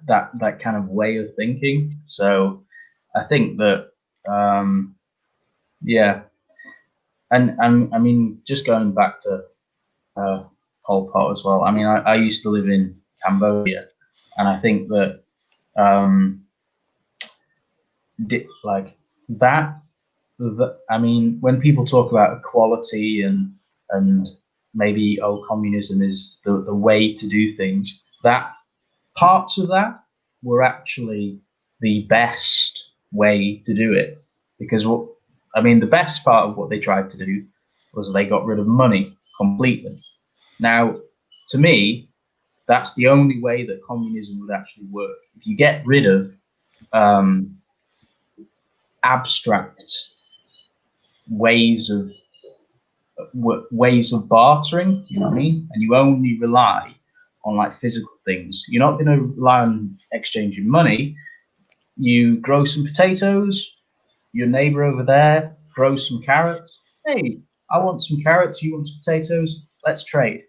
that kind of way of thinking. So I think that, and I mean, just going back to Pol Pot as well. I mean, I used to live in Cambodia, and I think that like that. I mean, when people talk about equality and maybe communism is the way to do things, that parts of that were actually the best way to do it, because the best part of what they tried to do was they got rid of money completely. Now, to me, that's the only way that communism would actually work. If you get rid of abstract ways of bartering, you know what I mean, and you only rely on like physical things, you're not going to rely on exchanging money. You grow some potatoes, your neighbor over there grows some carrots. Hey, I want some carrots, you want some potatoes, let's trade.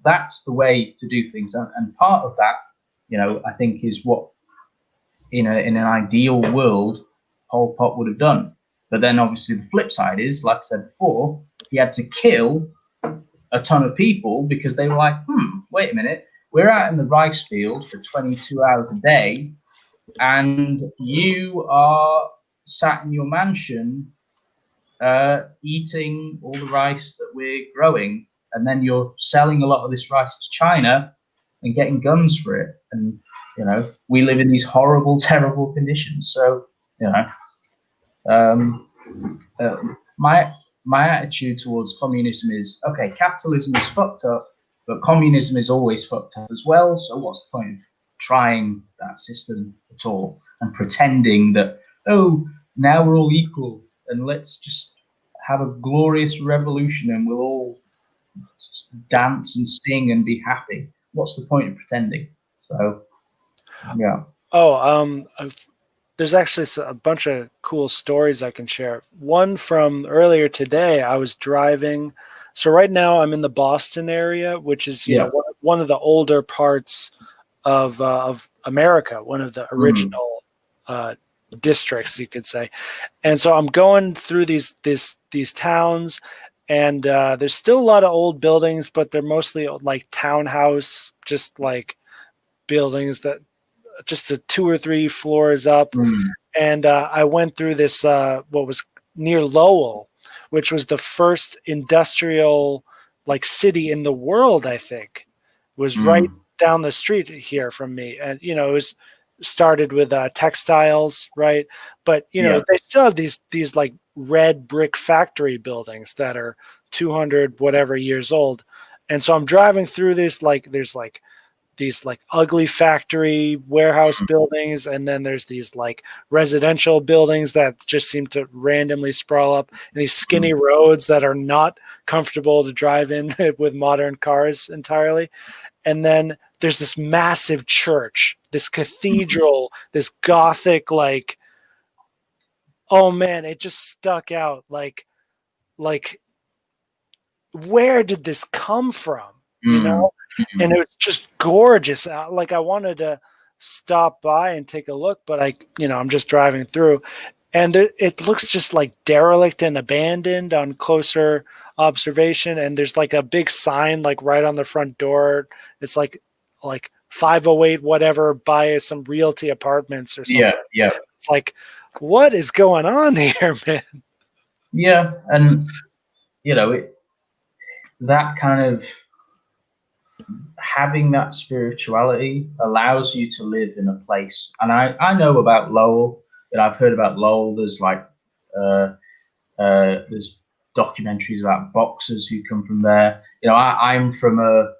That's the way to do things. And part of that, I think is what in an ideal world Pol Pot would have done. But then obviously the flip side is, like I said before, he had to kill a ton of people because they were like, wait a minute, we're out in the rice field for 22 hours a day, and you are sat in your mansion eating all the rice that we're growing, and then you're selling a lot of this rice to China and getting guns for it. And, we live in these horrible, terrible conditions. So, my attitude towards communism is, okay, capitalism is fucked up, but communism is always fucked up as well. So what's the point of trying that system at all and pretending that, now we're all equal and let's just have a glorious revolution and we'll all dance and sing and be happy? What's the point of pretending? So, yeah. There's actually a bunch of cool stories I can share. One from earlier today, I was driving. So right now I'm in the Boston area, which is one of the older parts of America, one of the original districts, you could say. And so I'm going through these towns, and there's still a lot of old buildings, but they're mostly like townhouse, just like buildings that just 2 or 3 floors up. And I went through this what was near Lowell, which was the first industrial like city in the world, I think. It was right down the street here from me. And it was started with textiles, right? But they still have these like red brick factory buildings that are 200 whatever years old. And so I'm driving through this, like there's like these like ugly factory warehouse buildings, and then there's these like residential buildings that just seem to randomly sprawl up, and these skinny roads that are not comfortable to drive in with modern cars entirely. And then there's this massive church, this cathedral, this gothic, like, oh man, it just stuck out. Like where did this come from? You know? And it was just gorgeous. Like I wanted to stop by and take a look, but I'm just driving through, and it looks just like derelict and abandoned on closer observation. And there's like a big sign like right on the front door. It's like 508 whatever by some realty apartments or something. Yeah. It's like, what is going on here, man? Yeah, and that kind of having that spirituality allows you to live in a place. And I know about Lowell, that I've heard about Lowell. There's like there's documentaries about boxers who come from there. I'm from a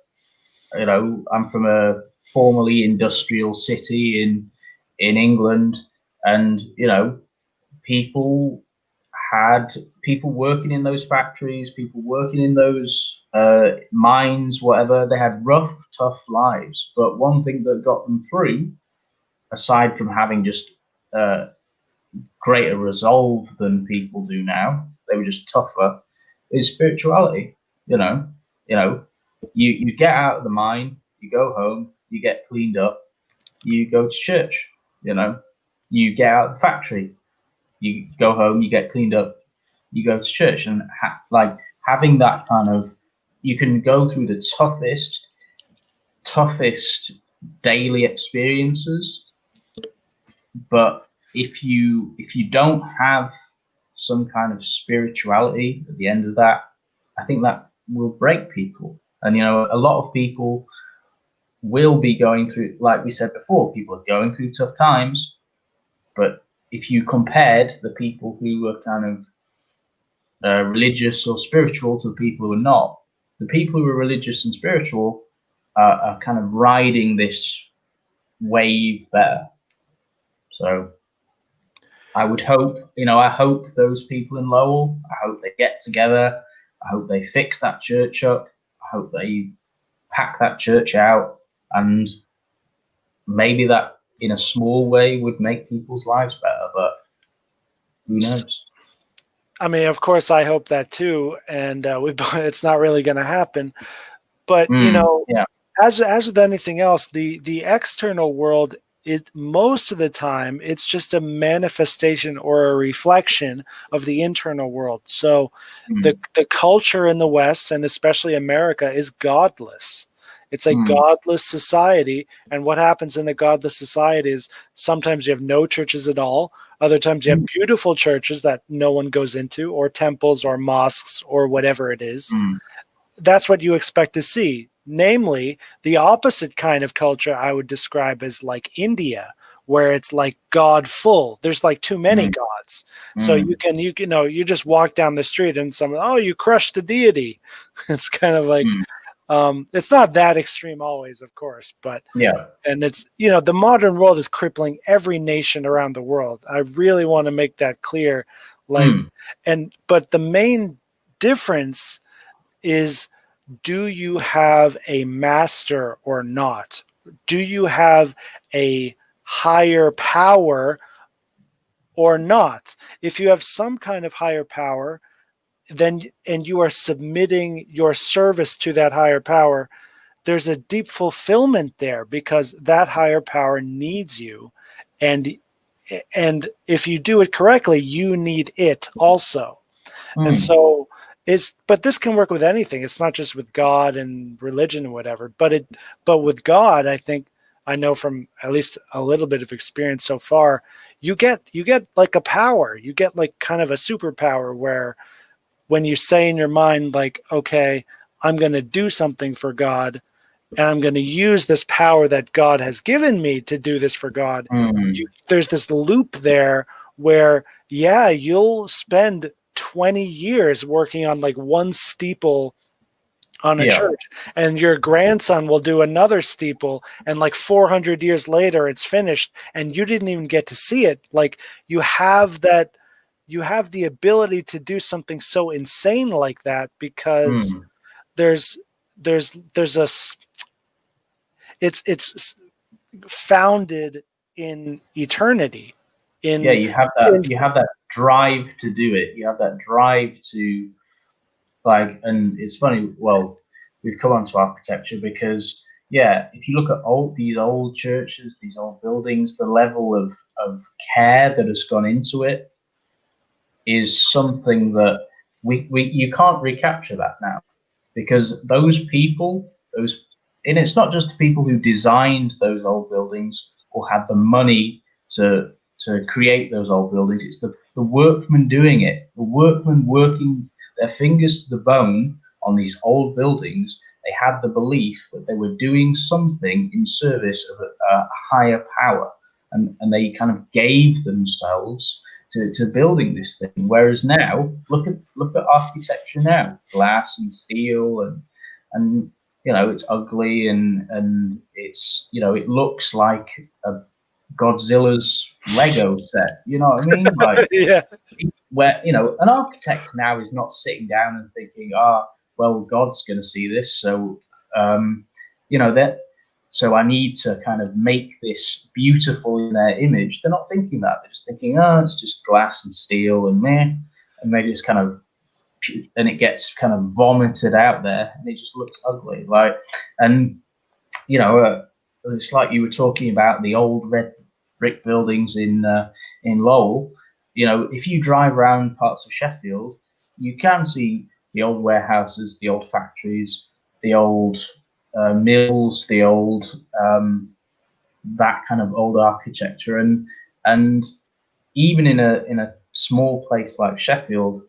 formerly industrial city in England, and people people working in those factories, people working in those mines, whatever. They had rough, tough lives. But one thing that got them through, aside from having just greater resolve than people do now, they were just tougher, is spirituality. You get out of the mine, you go home, you get cleaned up, you go to church. You get out of the factory, you go home, you get cleaned up, you go to church. And having that kind of, you can go through the toughest daily experiences, but if you don't have some kind of spirituality at the end of that, I think that will break people. And a lot of people will be going through, like we said before, people are going through tough times. But if you compared the people who were kind of religious or spiritual to the people who are not, the people who are religious and spiritual are kind of riding this wave better. So I would hope, I hope those people in Lowell, I hope they get together. I hope they fix that church up. I hope they pack that church out, and maybe that in a small way would make people's lives better, but who knows? I mean, of course, I hope that too, and it's not really going to happen. But yeah. as with anything else, the external world, most of the time it's just a manifestation or a reflection of the internal world. So the culture in the West, and especially America, is godless. It's a godless society, and what happens in a godless society is sometimes you have no churches at all. Other times you have beautiful churches that no one goes into, or temples or mosques or whatever it is. That's what you expect to see. Namely, the opposite kind of culture I would describe as like India, where it's like God full. There's like too many gods. So you just walk down the street and someone, oh, you crushed the deity. It's kind of like, it's not that extreme always, of course, but yeah. And it's, the modern world is crippling every nation around the world. I really want to make that clear. But the main difference is, do you have a master or not? Do you have a higher power or not? If you have some kind of higher power, and you are submitting your service to that higher power, there's a deep fulfillment there, because that higher power needs you. And if you do it correctly, you need it also. And so but this can work with anything. It's not just with God and religion and whatever, but with God, I think, I know from at least a little bit of experience so far, you get like a power, you get like kind of a superpower, where when you say in your mind, like, okay, I'm going to do something for God, and I'm going to use this power that God has given me to do this for God. There's this loop there where, yeah, you'll spend 20 years working on like one steeple on a Yeah. church, and your grandson will do another steeple, and like 400 years later it's finished and you didn't even get to see it. Like, you have the ability to do something so insane like that because Mm. there's there's a it's founded in eternity, Yeah, in, you have that drive to do it. You have that drive to, like, and it's funny. Well, we've come on to architecture because, yeah, if you look at these old churches, these old buildings, the level of care that has gone into it is something that we you can't recapture that now, because those people, those, and it's not just the people who designed those old buildings or had the money to create those old buildings. It's the workmen doing it, the workmen working their fingers to the bone on these old buildings. They had the belief that they were doing something in service of a higher power, and they kind of gave themselves to building this thing. Whereas now, look at architecture now, glass and steel, and it's ugly, and it's, it looks like a Godzilla's Lego set. You know what I mean? Like, yeah. where an architect now is not sitting down and thinking, well, God's going to see this, so that. So I need to kind of make this beautiful in their image. They're not thinking that. They're just thinking, it's just glass and steel and meh, and they just kind of, and it gets kind of vomited out there, and it just looks ugly. Like, and it's like you were talking about the old red brick buildings in Lowell. If you drive around parts of Sheffield, you can see the old warehouses, the old factories, the old mills, the old that kind of old architecture, and even in a small place like Sheffield,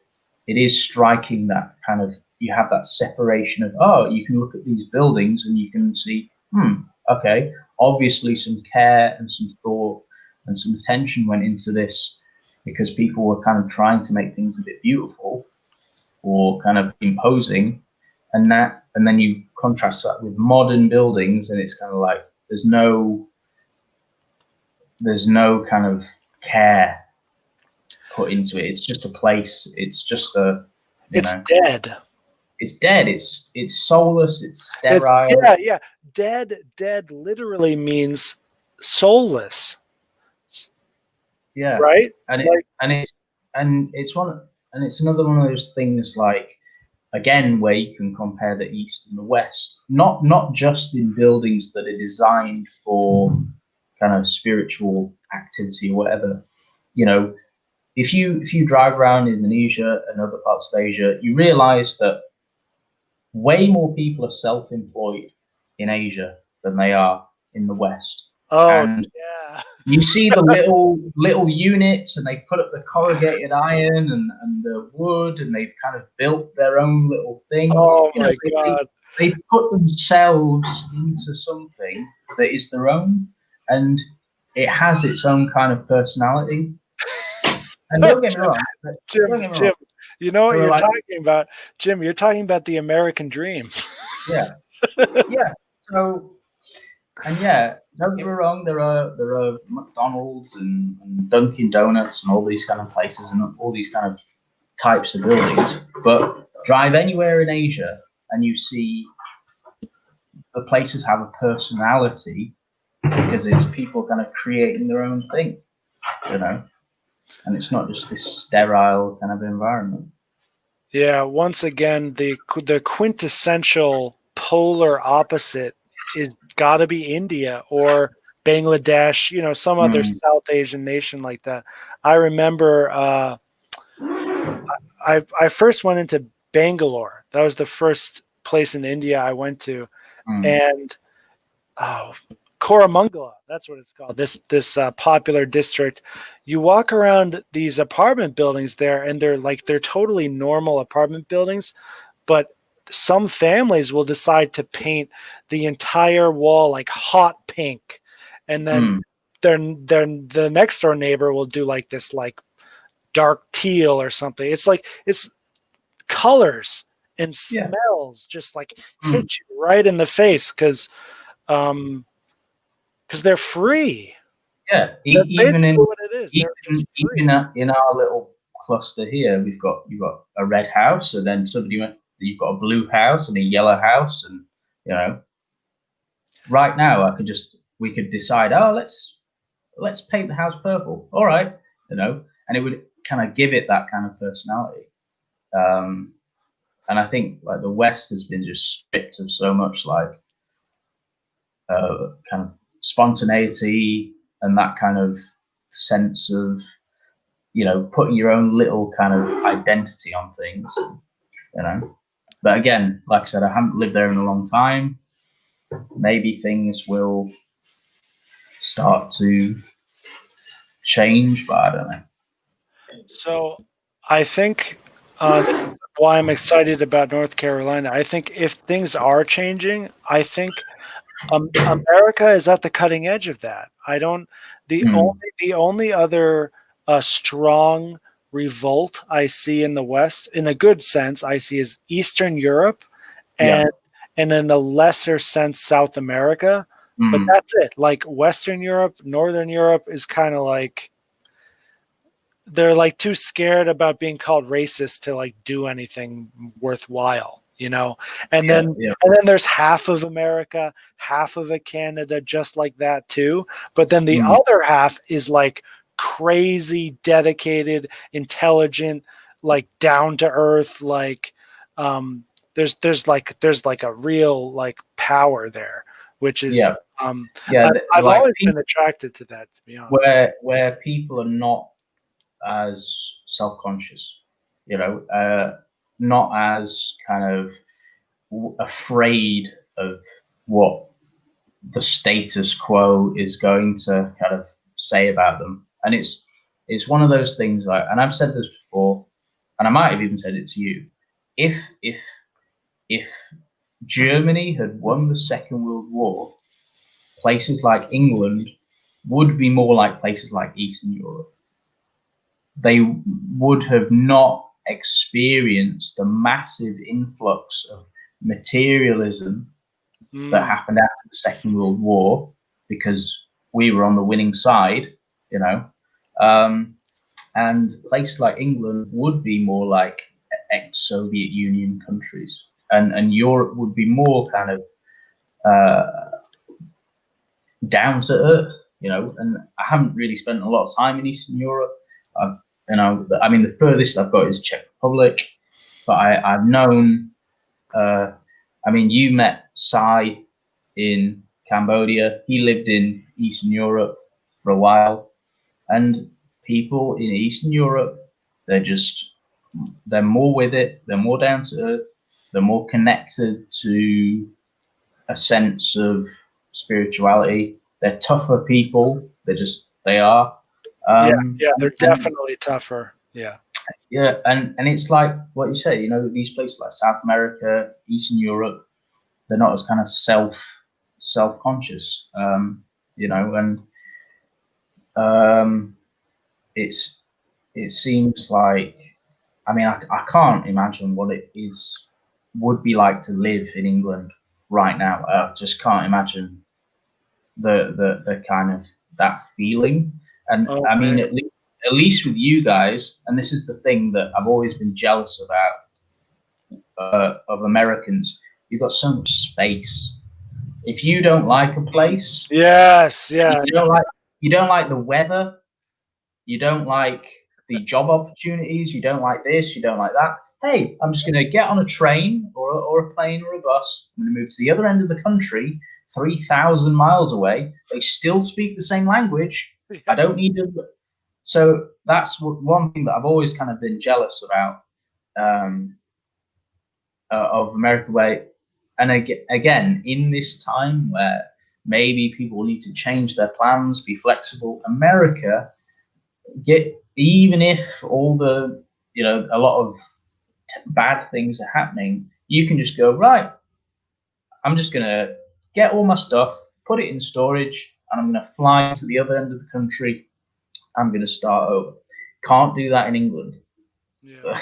it is striking that kind of, you have that separation of, you can look at these buildings and you can see, okay, obviously some care and some thought and some attention went into this, because people were kind of trying to make things a bit beautiful or kind of imposing, and then you contrast that with modern buildings, and it's kind of like there's no kind of care put into it. It's just a place. It's just Dead. It's dead. It's soulless. It's sterile. Yeah. Dead literally means soulless. Yeah, Right? and Like, it's another one of those things, like, again, where you can compare the East and the West, not just in buildings that are designed for kind of spiritual activity or whatever. If you drive around Indonesia and other parts of Asia, you realize that way more people are self-employed in Asia than they are in the West. oh And yeah. you see the little units, and they put up the corrugated iron and the wood, and they've kind of built their own little thing. Oh my God. They put themselves into something that is their own, and it has its own kind of personality. And don't get me wrong. Jim, you know what you're like, talking about, Jim? You're talking about the American dream. yeah, yeah. So, and yeah, don't get me wrong. There are McDonald's and Dunkin' Donuts and all these kind of places and all these kind of types of buildings. But drive anywhere in Asia, and you see the places have a personality, because it's people kind of creating their own thing, and it's not just this sterile kind of environment. Yeah, once again, the quintessential polar opposite is got to be India or Bangladesh, some other South Asian nation like that. I remember I first went into Bangalore. That was the first place in India I went to, and Koramangala, that's what it's called. This popular district. You walk around these apartment buildings there, and they're totally normal apartment buildings, but some families will decide to paint the entire wall like hot pink, and then the next door neighbor will do like this like dark teal or something. It's colors and Yeah. smells just like Mm. hit you right in the face because they're free. Yeah. That's Even basically in what it is. They're just free. in our little cluster here, you've got a red house, and then you've got a blue house and a yellow house, and you know, right now we could decide, oh, let's paint the house purple. All right, you know, and it would kind of give it that kind of personality. Um, and I think like the West has been just stripped of so much like kind of spontaneity and that kind of sense of putting your own little kind of identity on things, you know. But again, like I said, I haven't lived there in a long time. Maybe things will start to change, but I don't know. So I think this is why I'm excited about North Carolina. I think if things are changing, I think America is at the cutting edge of that. I don't. Mm, The only other strong revolt I see in the West, in a good sense, I see is Eastern Europe, yeah. and in a lesser sense South America. But Mm, that's it. Like Western Europe, Northern Europe is kind of like they're like too scared about being called racist to like do anything worthwhile, you know. And yeah. then Yeah. there's half of America, half of a Canada just like that too. But then the Mm, other half is like crazy dedicated, intelligent, like down to earth, like there's like a real like power there, which is yeah. Yeah. I've Like always been people attracted to that, to be honest. where people are not as self-conscious, not as kind of afraid of what the status quo is going to kind of say about them. And it's one of those things like, and I've said this before, and I might have even said it to you. If Germany had won the Second World War, places like England would be more like places like Eastern Europe. They would have not experienced the massive influx of materialism that Mm. happened after the Second World War because we were on the winning side, you know. Um, and places like England would be more like ex-Soviet Union countries, and Europe would be more kind of down to earth, you know. And I haven't really spent a lot of time in Eastern Europe. I mean, the furthest I've got is Czech Republic, but I've known. Uh, I mean, you met Sai in Cambodia. He lived in Eastern Europe for a while, and people in Eastern Europe, they're more with it. They're more down to earth. They're more connected to a sense of spirituality. They're tougher people. They are. Yeah, Um, yeah, they're and definitely tougher. Yeah. yeah, and it's like what you say. You know, these places like South America, Eastern Europe, they're not as kind of self conscious. And um, it's it seems like, I mean, I can't imagine what it is would be like to live in England right now. I just can't imagine the kind of that feeling. And Oh I mean, man. at least with you guys, and this is the thing that I've always been jealous about of Americans. You've got so much space. If you don't like a place, Yes, you yeah. don't like the weather, you don't like the job opportunities, you don't like this, you don't like that. Hey, I'm just going to get on a train or a plane or a bus. I'm going to move to the other end of the country, 3,000 miles away. They still speak the same language. I Yeah. don't need to. So that's one thing that I've always kind of been jealous about um, of America, where, and again, in this time where maybe people need to change their plans, be flexible, America get, even if all the a lot of bad things are happening, you can just go, right, I'm just gonna get all my stuff, put it in storage, and I'm gonna fly to the other end of the country. I'm gonna start over. Can't do that in England. Yeah.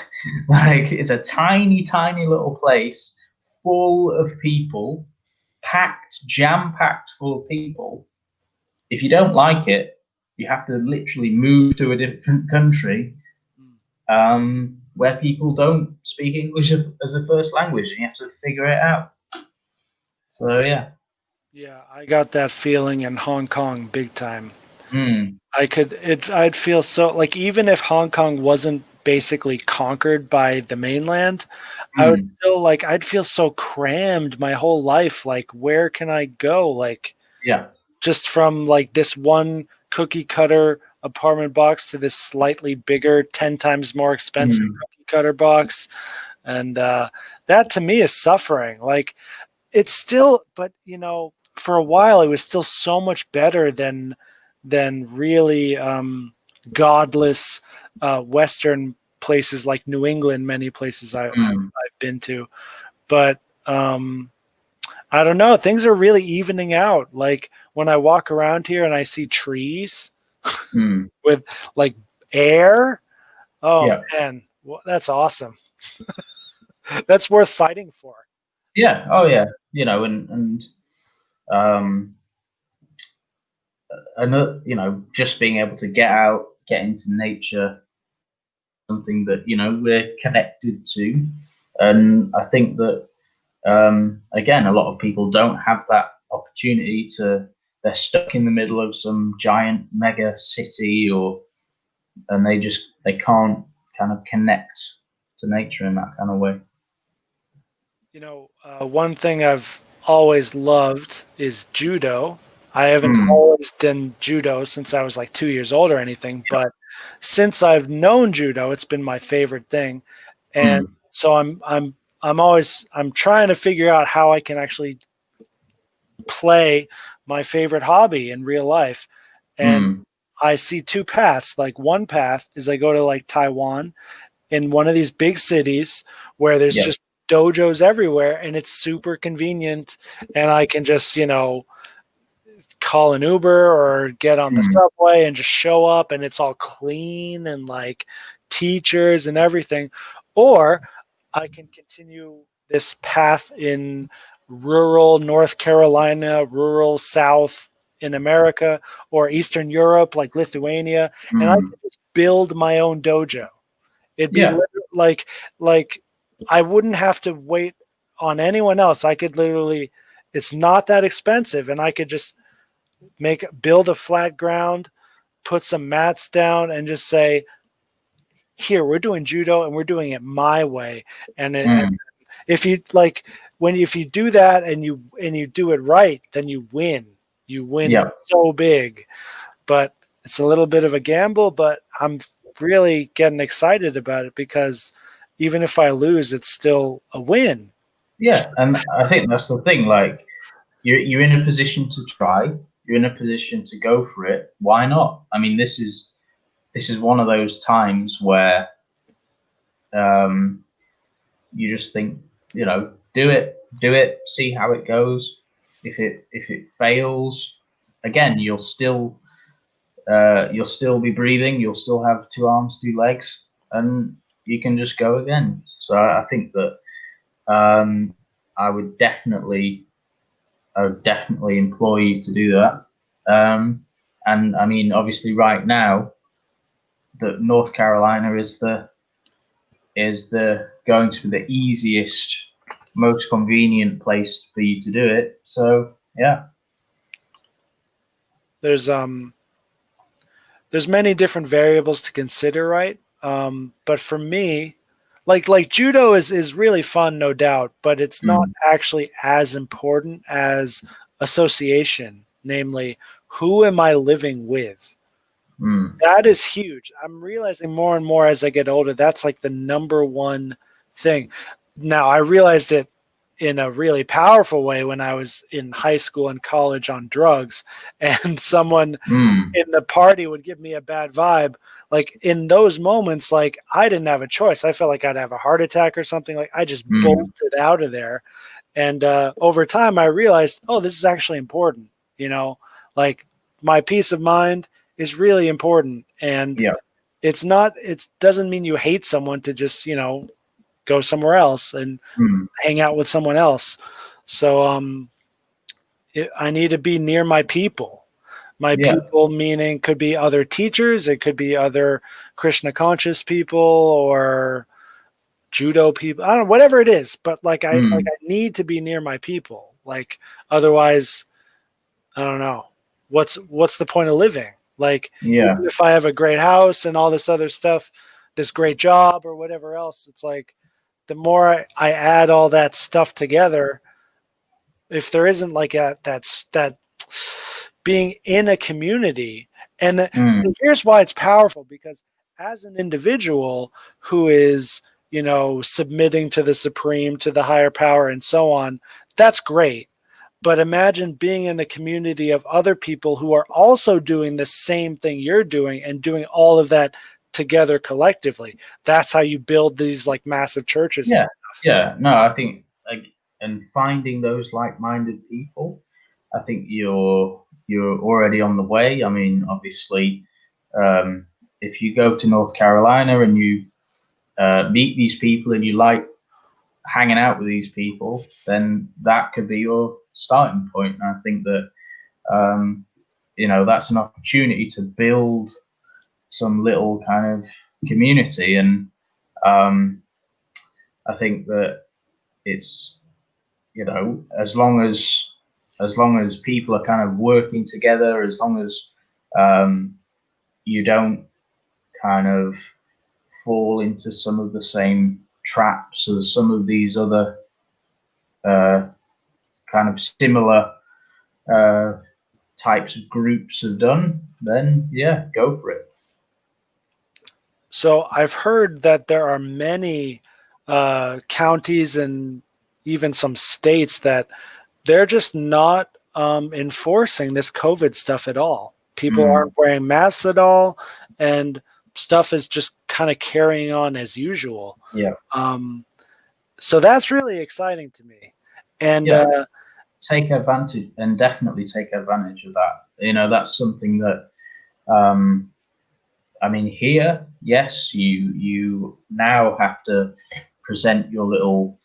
Like, it's a tiny, tiny little place full of people, packed, jam packed full of people. If you don't like it, you have to literally move to a different country Mm. where people don't speak English as a first language, and you have to figure it out. So yeah. Yeah, I got that feeling in Hong Kong big time. Mm, I'd feel so like even if Hong Kong wasn't basically conquered by the mainland, I would mm, still like I'd feel so crammed my whole life. Like, where can I go? Like, yeah. just from like this one cookie cutter apartment box to this slightly bigger, 10 times more expensive Mm, cookie cutter box. And that to me is suffering. Like, it's still, but for a while it was still so much better than really godless Western places like New England. Many places mm, I've been to, but I don't know. Things are really evening out. Like when I walk around here and I see trees mm, with like air. Oh yeah. man, that's awesome. That's worth fighting for. Yeah. Oh yeah. And um, another, just being able to get out, get into nature, something that we're connected to, and I think that again, a lot of people don't have that opportunity to. They're stuck in the middle of some giant mega city, and they can't kind of connect to nature in that kind of way. One thing I've always loved is judo. I haven't Mm, always done judo since I was like 2 years old or anything, but since I've known judo, it's been my favorite thing. And mm, so I'm trying to figure out how I can actually play my favorite hobby in real life. And mm, I see two paths. Like one path is I go to like Taiwan in one of these big cities where there's yeah. just dojos everywhere and it's super convenient and I can just, call an Uber or get on the Mm, subway and just show up and it's all clean and like teachers and everything. Or I can continue this path in rural North Carolina, rural South in America, or Eastern Europe, like Lithuania, and I mm, can just build my own dojo. It'd be yeah. like I wouldn't have to wait on anyone else. I could literally, it's not that expensive, and I could just build a flat ground, put some mats down, and just say, "Here, we're doing judo, and we're doing it my way." And Mm, if you like, if you do that and you do it right, then you win. You win yeah. so big, but it's a little bit of a gamble. But I'm really getting excited about it because even if I lose, it's still a win. Yeah, and I think that's the thing. Like, you're in a position to try. You're in a position to go for it. Why not? I mean, this is one of those times where um, you just think, do it, see how it goes. If it fails, again, you'll still be breathing. You'll still have two arms, two legs, and you can just go again. So I think that um, I would definitely implore you to do that. And I mean, obviously, right now, that North Carolina is the going to be the easiest, most convenient place for you to do it. So yeah. There's there's many different variables to consider, right? But for me, like judo is really fun, no doubt, but it's not Mm, actually as important as association, namely, who am I living with? mm, That is huge. I'm realizing more and more as I get older, that's like the number one thing. Now, I realized it in a really powerful way when I was in high school and college on drugs, and someone mm, in the party would give me a bad vibe. Like in those moments, like I didn't have a choice. I felt like I'd have a heart attack or something. Like I just mm, bolted out of there. And over time, I realized, oh, this is actually important. You know, like my peace of mind is really important. And yeah. it's not, it doesn't mean you hate someone to just, go somewhere else and hang out with someone else. So I need to be near my people. My Yeah. people meaning could be other teachers, it could be other Krishna conscious people or judo people. I don't know, whatever it is, but I need to be near my people. Like otherwise, I don't know. What's the point of living? Like Yeah. even if I have a great house and all this other stuff, this great job or whatever else, it's like the more I add all that stuff together, if there isn't like that being in a community, and so here's why it's powerful, because as an individual who is submitting to the supreme, to the higher power and so on, that's great. But imagine being in a community of other people who are also doing the same thing you're doing and doing all of that together collectively. That's how you build these like massive churches. Yeah. Yeah. No, I think and finding those like-minded people, I think you're already on the way. I mean, obviously, if you go to North Carolina and you meet these people and you like hanging out with these people, then that could be your starting point. And I think that that's an opportunity to build some little kind of community. And I think that it's as long as people are kind of working together, as long as you don't kind of fall into some of the same traps as some of these other kind of similar types of groups have done, then yeah, go for it. So I've heard that there are many counties and even some states that they're just not enforcing this COVID stuff at all. People aren't wearing masks at all, and stuff is just kind of carrying on as usual. Yeah. So that's really exciting to me. And take advantage, and definitely take advantage of that. That's something that I mean, here, yes, you now have to present your little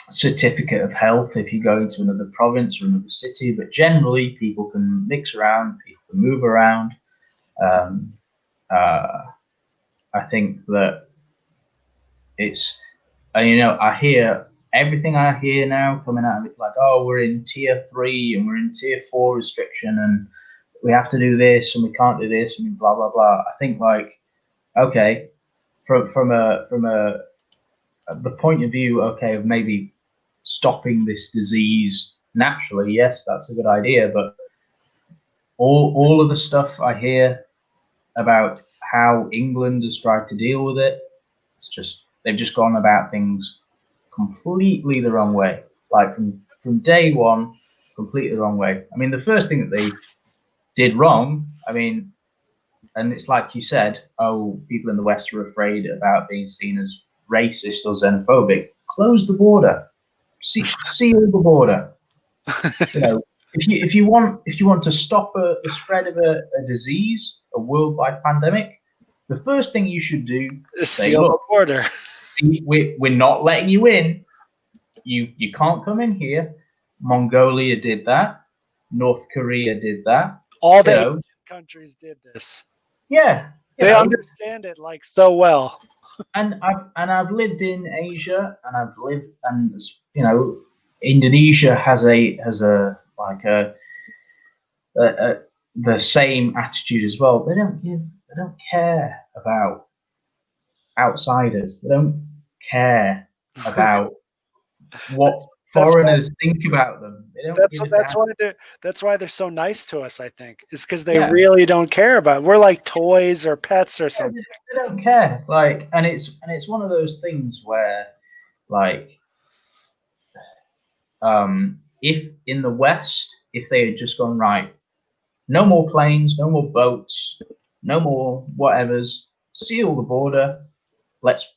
certificate of health if you go into another province or another city, but generally people can mix around, people can move around. I think that it's, I hear everything I hear now coming out of it, like, oh, we're in tier 3 and we're in tier 4 restriction and we have to do this and we can't do this and blah blah blah. I think like, okay, from the point of view, okay, of maybe stopping this disease naturally, yes, that's a good idea. But all of the stuff I hear about how England has tried to deal with it, they've just gone about things completely the wrong way. Like from day one, completely the wrong way. I mean, the first thing that they did wrong, I mean, and it's like you said, oh, people in the West are afraid about being seen as racist or xenophobic. Close the border, seal the border. If you want to stop the spread of a disease, a worldwide pandemic, the first thing you should do is say, seal the border. We're not letting you in. You can't come in here. Mongolia did that. North Korea did that. All the Asian countries did this. Yeah, they understand it like so well. And I've lived in Asia, and Indonesia has a the same attitude as well. They don't care about outsiders. They don't care about what foreigners think about them. They don't that's why they're so nice to us, I think. It's because they really don't care about it. We're like toys or pets or something. They don't care. Like, and it's one of those things where, like, if in the West, if they had just gone, right, no more planes, no more boats, no more whatevers, seal the border, let's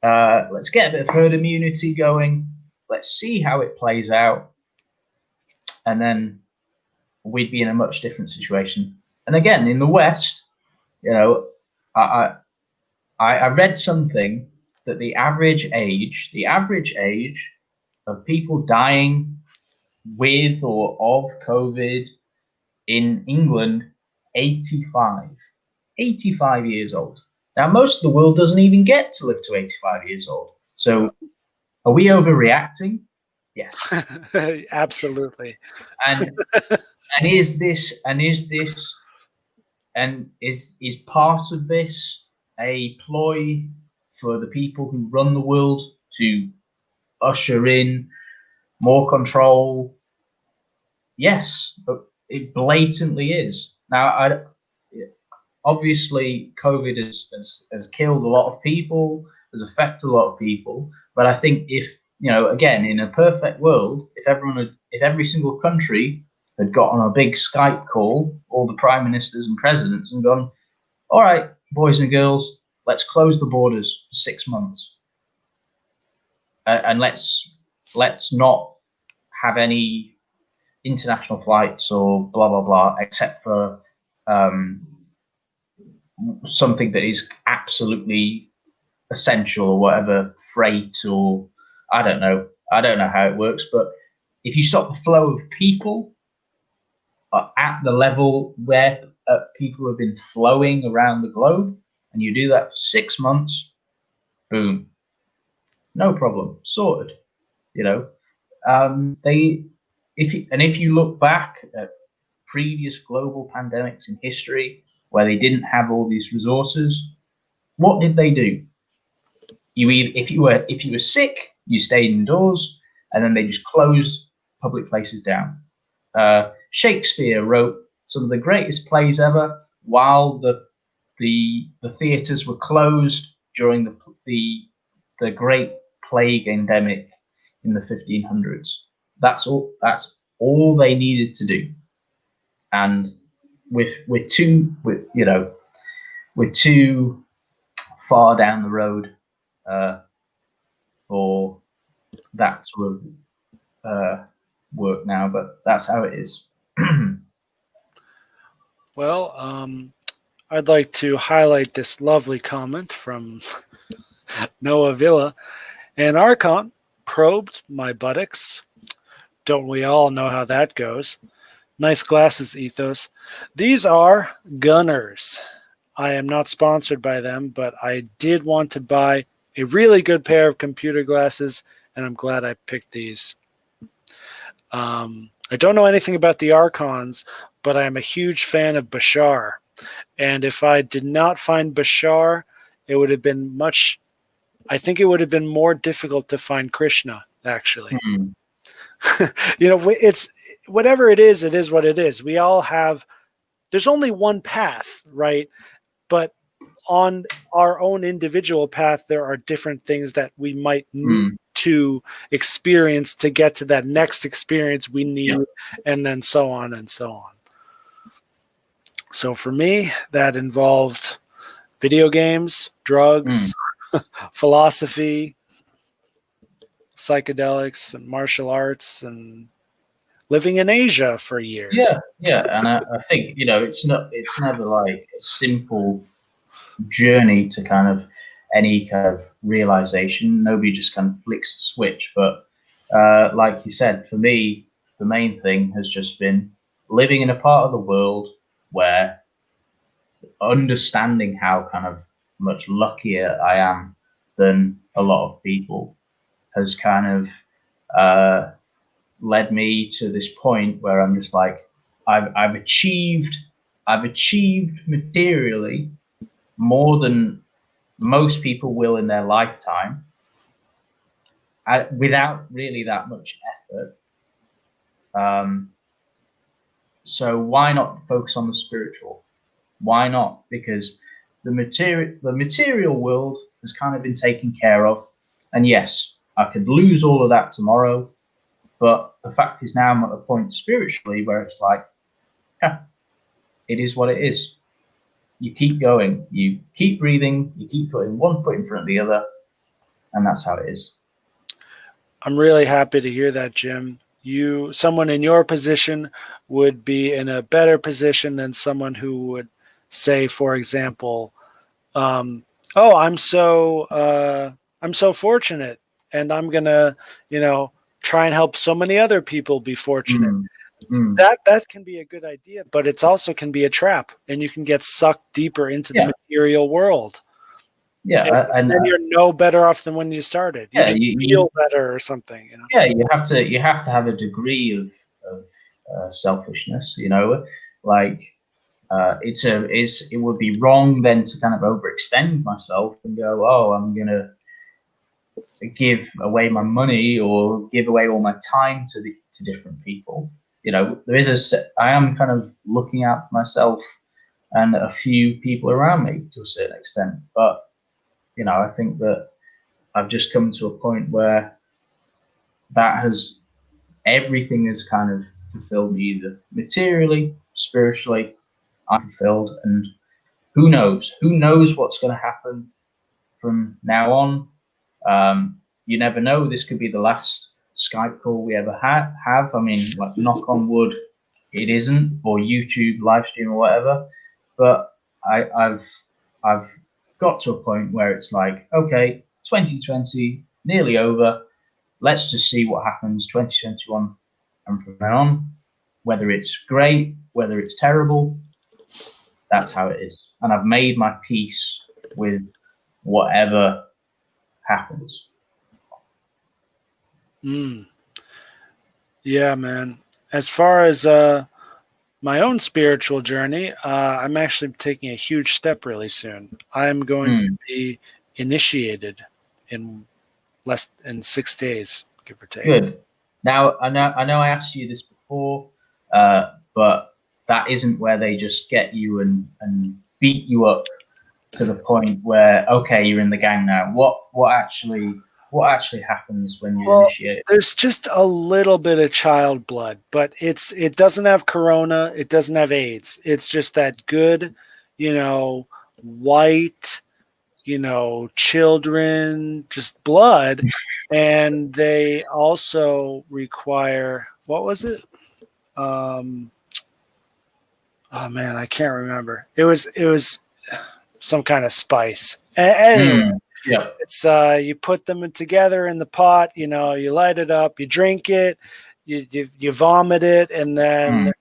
get a bit of herd immunity going, let's see how it plays out, and then we'd be in a much different situation. And again, in the West, you know, I read something that the average age of people dying with or of COVID in England, 85. 85 years old. Now, most of the world doesn't even get to live to 85 years old. So, are we overreacting? Yes. Absolutely. And is part of this a ploy for the people who run the world to usher in more control? Yes, but it blatantly is. Now, obviously COVID has killed a lot of people, has affected a lot of people. But I think if, again, in a perfect world, if every single country had got on a big Skype call, all the prime ministers and presidents, and gone, all right, boys and girls, let's close the borders for 6 months, and let's not have any international flights or blah blah blah, except for something that is absolutely essential or whatever, freight, or I don't know how it works. But if you stop the flow of people at the level where people have been flowing around the globe, and you do that for 6 months, boom, no problem, sorted. If you look back at previous global pandemics in history where they didn't have all these resources, what did they do? If you were sick, you stayed indoors, and then they just closed public places down. Shakespeare wrote some of the greatest plays ever while the theaters were closed during the Great Plague endemic in the 1500s. That's all they needed to do. And we're too far down the road for that sort of work now, but that's how it is. Well, I'd like to highlight this lovely comment from Noah Villa. An Archon probed my buttocks. Don't we all know how that goes? Nice glasses, Ethos. These are Gunners. I am not sponsored by them, but I did want to buy a really good pair of computer glasses, and I'm glad I picked these. I don't know anything about the Archons, but I am a huge fan of Bashar. And if I did not find Bashar, it would have been I think it would have been more difficult to find Krishna, actually. It's whatever it is what it is. We all have, there's only one path, right? But on our own individual path, there are different things that we might need to experience to get to that next experience we need, and then so on and so on. So for me, that involved video games, drugs, philosophy, psychedelics, and martial arts, and living in Asia for years. Yeah, and I think it's never like a simple journey to kind of any kind of realization. Nobody just kind of flicks a switch. But like you said, for me, the main thing has just been living in a part of the world where understanding how kind of much luckier I am than a lot of people has kind of led me to this point where I'm just like, I've achieved materially more than most people will in their lifetime, without really that much effort. So why not focus on the spiritual? Why not? Because the material world has kind of been taken care of, and yes, I could lose all of that tomorrow. But the fact is, now I'm at a point spiritually where it's like, yeah, it is what it is. You keep going, you keep breathing, you keep putting one foot in front of the other, and that's how it is. I'm really happy to hear that, Jim. someone in your position would be in a better position than someone who would say, for example, oh, I'm so fortunate, and I'm gonna, try and help so many other people be fortunate. Mm, mm. That can be a good idea, but it's also can be a trap, and you can get sucked deeper into the Yeah, material world. And yeah, and then you're no better off than when you started. You yeah, just feel better or something, yeah, you have to have a degree of selfishness, like it would be wrong then to kind of overextend myself and go, oh, I'm gonna give away my money or give away all my time to different people. I am kind of looking at myself and a few people around me to a certain extent, but I think that I've just come to a point where that has everything has kind of fulfilled me either materially, spiritually. I'm fulfilled, and who knows? Who knows what's going to happen from now on? You never know. This could be the last Skype call we ever have. I mean, like, knock on wood, it isn't, or YouTube live stream or whatever. But I've got to a point where it's like, okay, 2020 nearly over. Let's just see what happens 2021 and from now on. Whether it's great, whether it's terrible, that's how it is. And I've made my peace with whatever happens. Yeah, man. As far as my own spiritual journey, I'm actually taking a huge step really soon. I'm going to be initiated in less than 6 days, give or take. Good. Now I know I asked you this before, but that isn't where they just get you and beat you up to the point where, okay, you're in the gang now. What actually happens when you initiate? There's just a little bit of child blood, but it doesn't have corona, it doesn't have AIDS. It's just that good, white, children, just blood. And they also require, what was it? Oh man, I can't remember. It was some kind of spice. Anyway, Yeah. it's you put them together in the pot. You light it up, you drink it, you vomit it, and then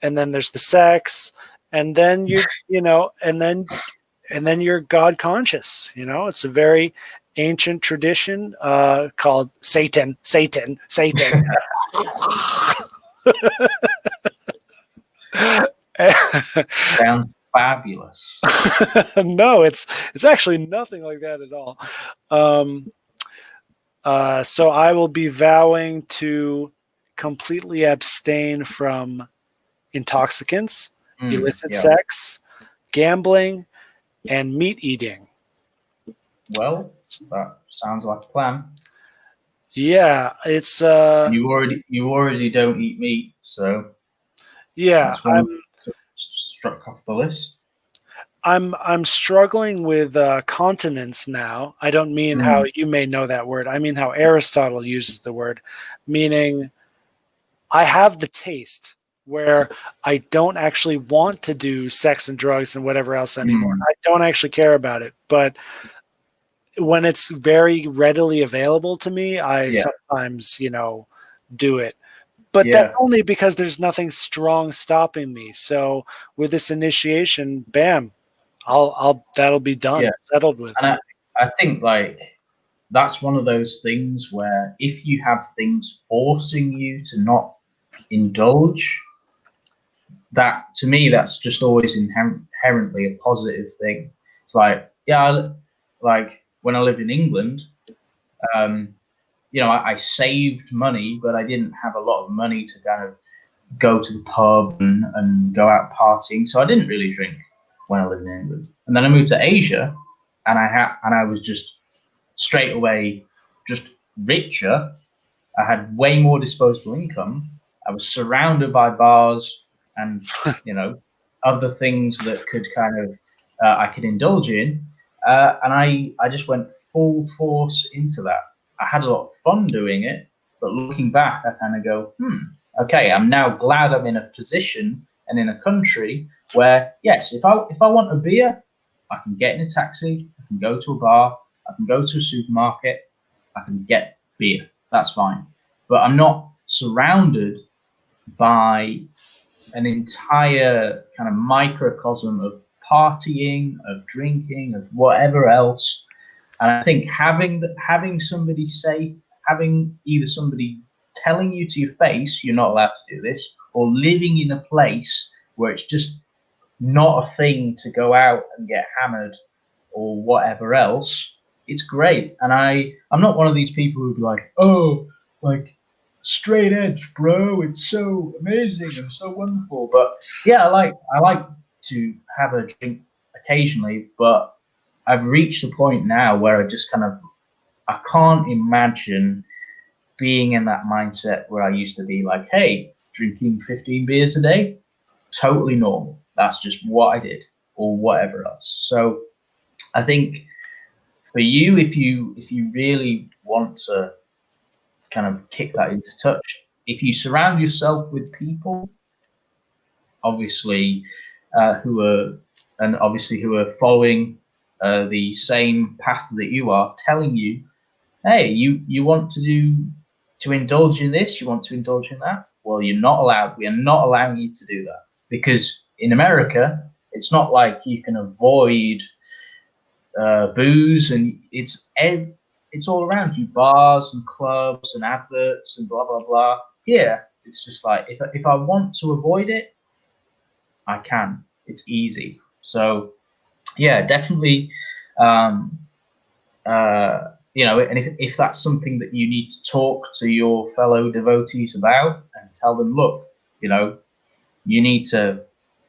there's the sex, and then and then you're God conscious. It's a very ancient tradition called Satan. Sounds fabulous. No, it's actually nothing like that at all. So I will be vowing to completely abstain from intoxicants, illicit sex, gambling, and meat eating. Well, that sounds like a plan. Yeah, it's you already don't eat meat, so yeah, that's struck off the list. I'm struggling with continence now. I don't mean how you may know that word. I mean how Aristotle uses the word, meaning I have the taste where I don't actually want to do sex and drugs and whatever else anymore. I don't actually care about it. But when it's very readily available to me, I sometimes, do it. But that's only because there's nothing strong stopping me. So with this initiation, bam, that'll be done, settled with. And I think like that's one of those things where if you have things forcing you to not indulge, that to me that's just always inherently a positive thing. It's like, like when I lived in England, I saved money, but I didn't have a lot of money to kind of go to the pub and go out partying, so I didn't really drink when I lived in England. And then I moved to Asia, and I was just straight away just richer. I had way more disposable income. I was surrounded by bars and other things that could kind of I could indulge in, and I just went full force into that. I had a lot of fun doing it, But looking back, I kind of go, okay, I'm now glad I'm in a position and in a country where, yes, if I want a beer, I can get in a taxi, I can go to a bar, I can go to a supermarket, I can get beer. That's fine. But I'm not surrounded by an entire kind of microcosm of partying, of drinking, of whatever else. And I think having somebody say, having either somebody telling you to your face you're not allowed to do this, or living in a place where it's just not a thing to go out and get hammered or whatever else, it's great. And I'm not one of these people who'd be like, oh, like straight edge, bro, it's so amazing and so wonderful. But yeah, I like to have a drink occasionally, but I've reached a point now where I can't imagine being in that mindset where I used to be like, hey, drinking 15 beers a day, totally normal. That's just what I did, or whatever else. So I think for you, if you really want to kind of kick that into touch, if you surround yourself with people, obviously, who are following the same path that you are, telling you, hey, you want to indulge in this, you want to indulge in that. Well, you're not allowed. We are not allowing you to do that, because in America, it's not like you can avoid booze, and it's all around you, bars and clubs and adverts and blah blah blah. Here, it's just like if I want to avoid it, I can. It's easy. So yeah, definitely. And if that's something that you need to talk to your fellow devotees about and tell them, look, you need to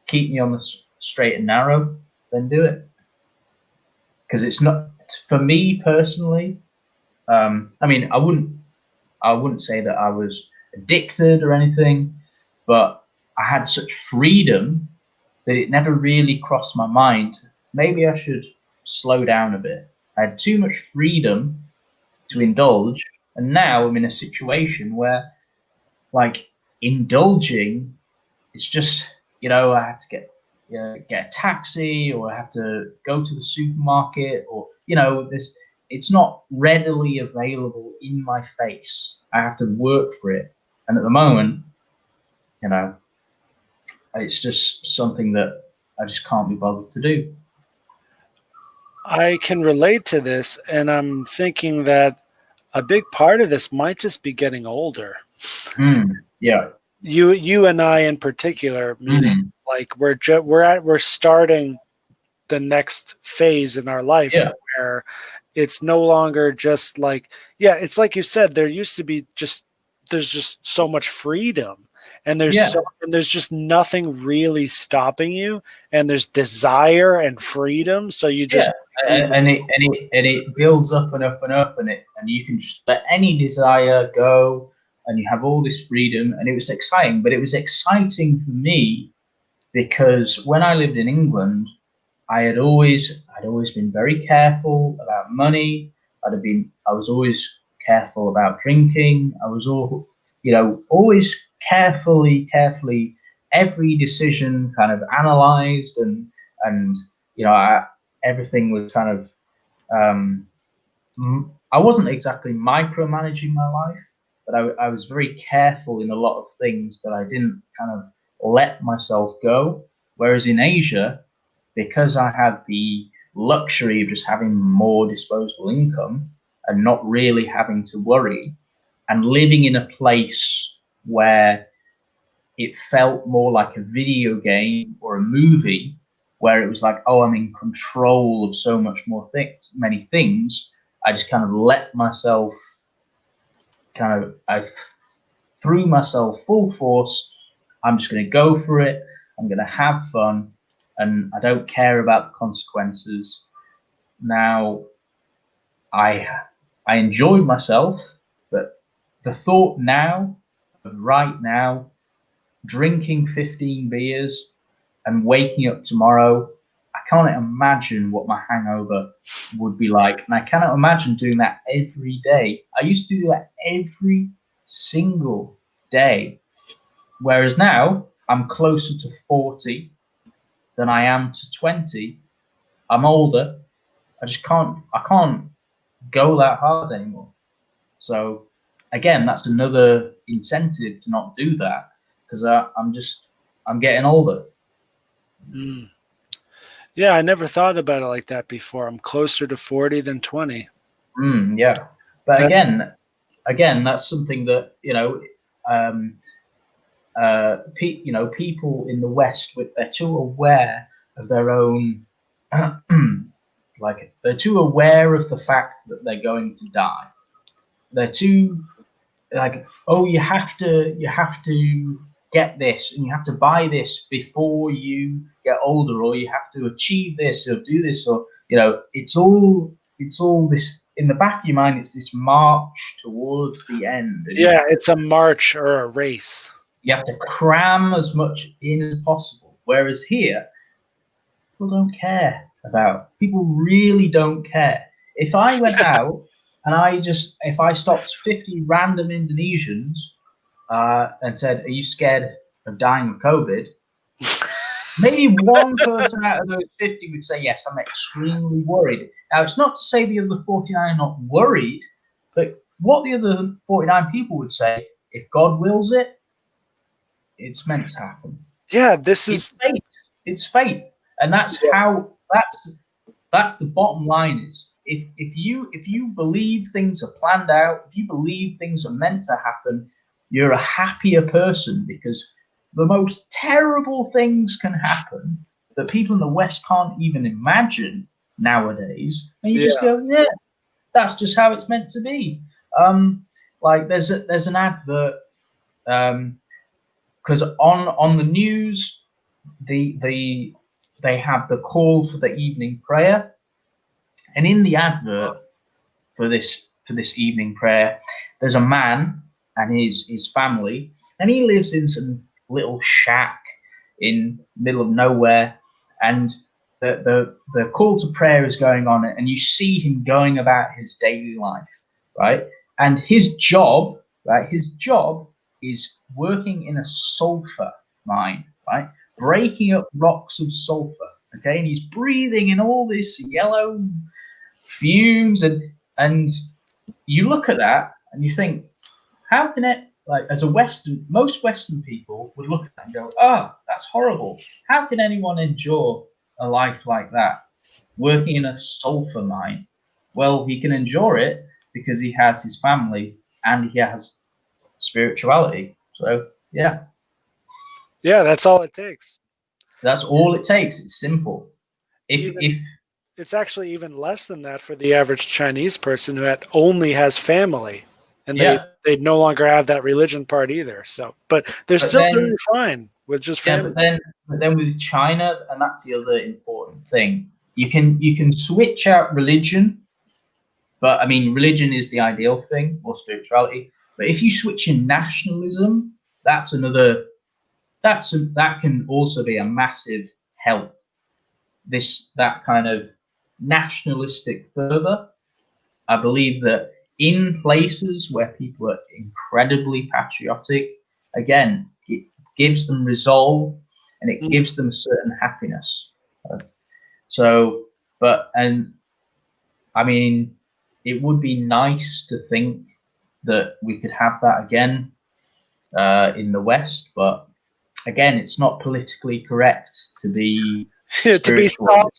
keep me on the straight and narrow, then do it. Because it's not, for me personally, I wouldn't say that I was addicted or anything, but I had such freedom that it never really crossed my mind. Maybe I should slow down a bit. I had too much freedom to indulge, and now I'm in a situation where, like, indulging, it's just, I have to get a taxi, or I have to go to the supermarket, or it's not readily available in my face. I have to work for it, and at the moment, it's just something that I just can't be bothered to do. I can relate to this, and I'm thinking that a big part of this might just be getting older. Yeah. You and I in particular, meaning like we're starting the next phase in our life where it's no longer just like, it's like you said, there used to be there's just so much freedom, and there's just nothing really stopping you, and there's desire and freedom, so you just and it builds up and up and up, and you can just let any desire go, and you have all this freedom, and it was exciting. But it was exciting for me because when I lived in England, I'd always been very careful about money. I was always careful about drinking. I was always carefully every decision kind of analyzed, and everything was kind of I wasn't exactly micromanaging my life, but I was very careful in a lot of things that I didn't kind of let myself go. Whereas in Asia, because I had the luxury of just having more disposable income and not really having to worry, and living in a place where it felt more like a video game or a movie, where it was like, oh, I'm in control of so much more many things. I just kind of let myself I threw myself full force. I'm just going to go for it. I'm going to have fun, and I don't care about the consequences. Now, I enjoyed myself, but the thought right now, drinking 15 beers and waking up tomorrow, I can't imagine what my hangover would be like. And I cannot imagine doing that every day. I used to do that every single day. Whereas now I'm closer to 40 than I am to 20. I'm older. I can't go that hard anymore. So again, that's another incentive to not do that, because I'm getting older. Mm. Yeah, I never thought about it like that before. I'm closer to 40 than 20. Yeah, but That's, again, that's something that um, people in the West, they're too aware of their own, like they're too aware of the fact that they're going to die. They're too like, oh, you have to get this and you have to buy this before you get older, or you have to achieve this or do this, or it's all this in the back of your mind. It's this march towards the end, and yeah, it's a march or a race. you have to cram as much in as possible. Whereas here, people don't care about. People really don't care. If I went out and if I stopped 50 random Indonesians and said, "Are you scared of dying of COVID?" Maybe one person out of those 50 would say, "Yes, I'm extremely worried." Now, it's not to say the other 49 are not worried, but what the other 49 people would say, if God wills it, it's meant to happen. Yeah, this is It's fate. It's fate, and that's the bottom line. Is if you believe things are planned out, if you believe things are meant to happen, you're a happier person, because the most terrible things can happen that people in the West can't even imagine nowadays, and you just go, yeah, that's just how it's meant to be. Like there's an advert, because on the news, they have the call for the evening prayer, and in the advert for this evening prayer, there's a man and his family, and he lives in some little shack in the middle of nowhere, and the call to prayer is going on, and you see him going about his daily life, right? And his job is working in a sulfur mine, right? Breaking up rocks of sulfur, okay? And he's breathing in all this yellow fumes, and you look at that and you think, how can it, like, as most Western people would look at that and go, oh, that's horrible. How can anyone endure a life like that, working in a sulfur mine? Well, he can endure it because he has his family and he has spirituality. So yeah, that's all it takes. that's all it takes. It's simple. If It's actually even less than that for the average Chinese person who only has family, and yeah, they no longer have that religion part either. So, but they're but still then doing fine with just family. but then with China, and that's the other important thing. You can switch out religion, but I mean, religion is the ideal thing, or spirituality. But if you switch in nationalism, that's another. That can also be a massive help. That kind of nationalistic fervor. I believe that in places where people are incredibly patriotic, again, it gives them resolve and it gives them a certain happiness. And I mean, it would be nice to think that we could have that again in the West, but again, it's not politically correct to be To be spiritual. sovereign.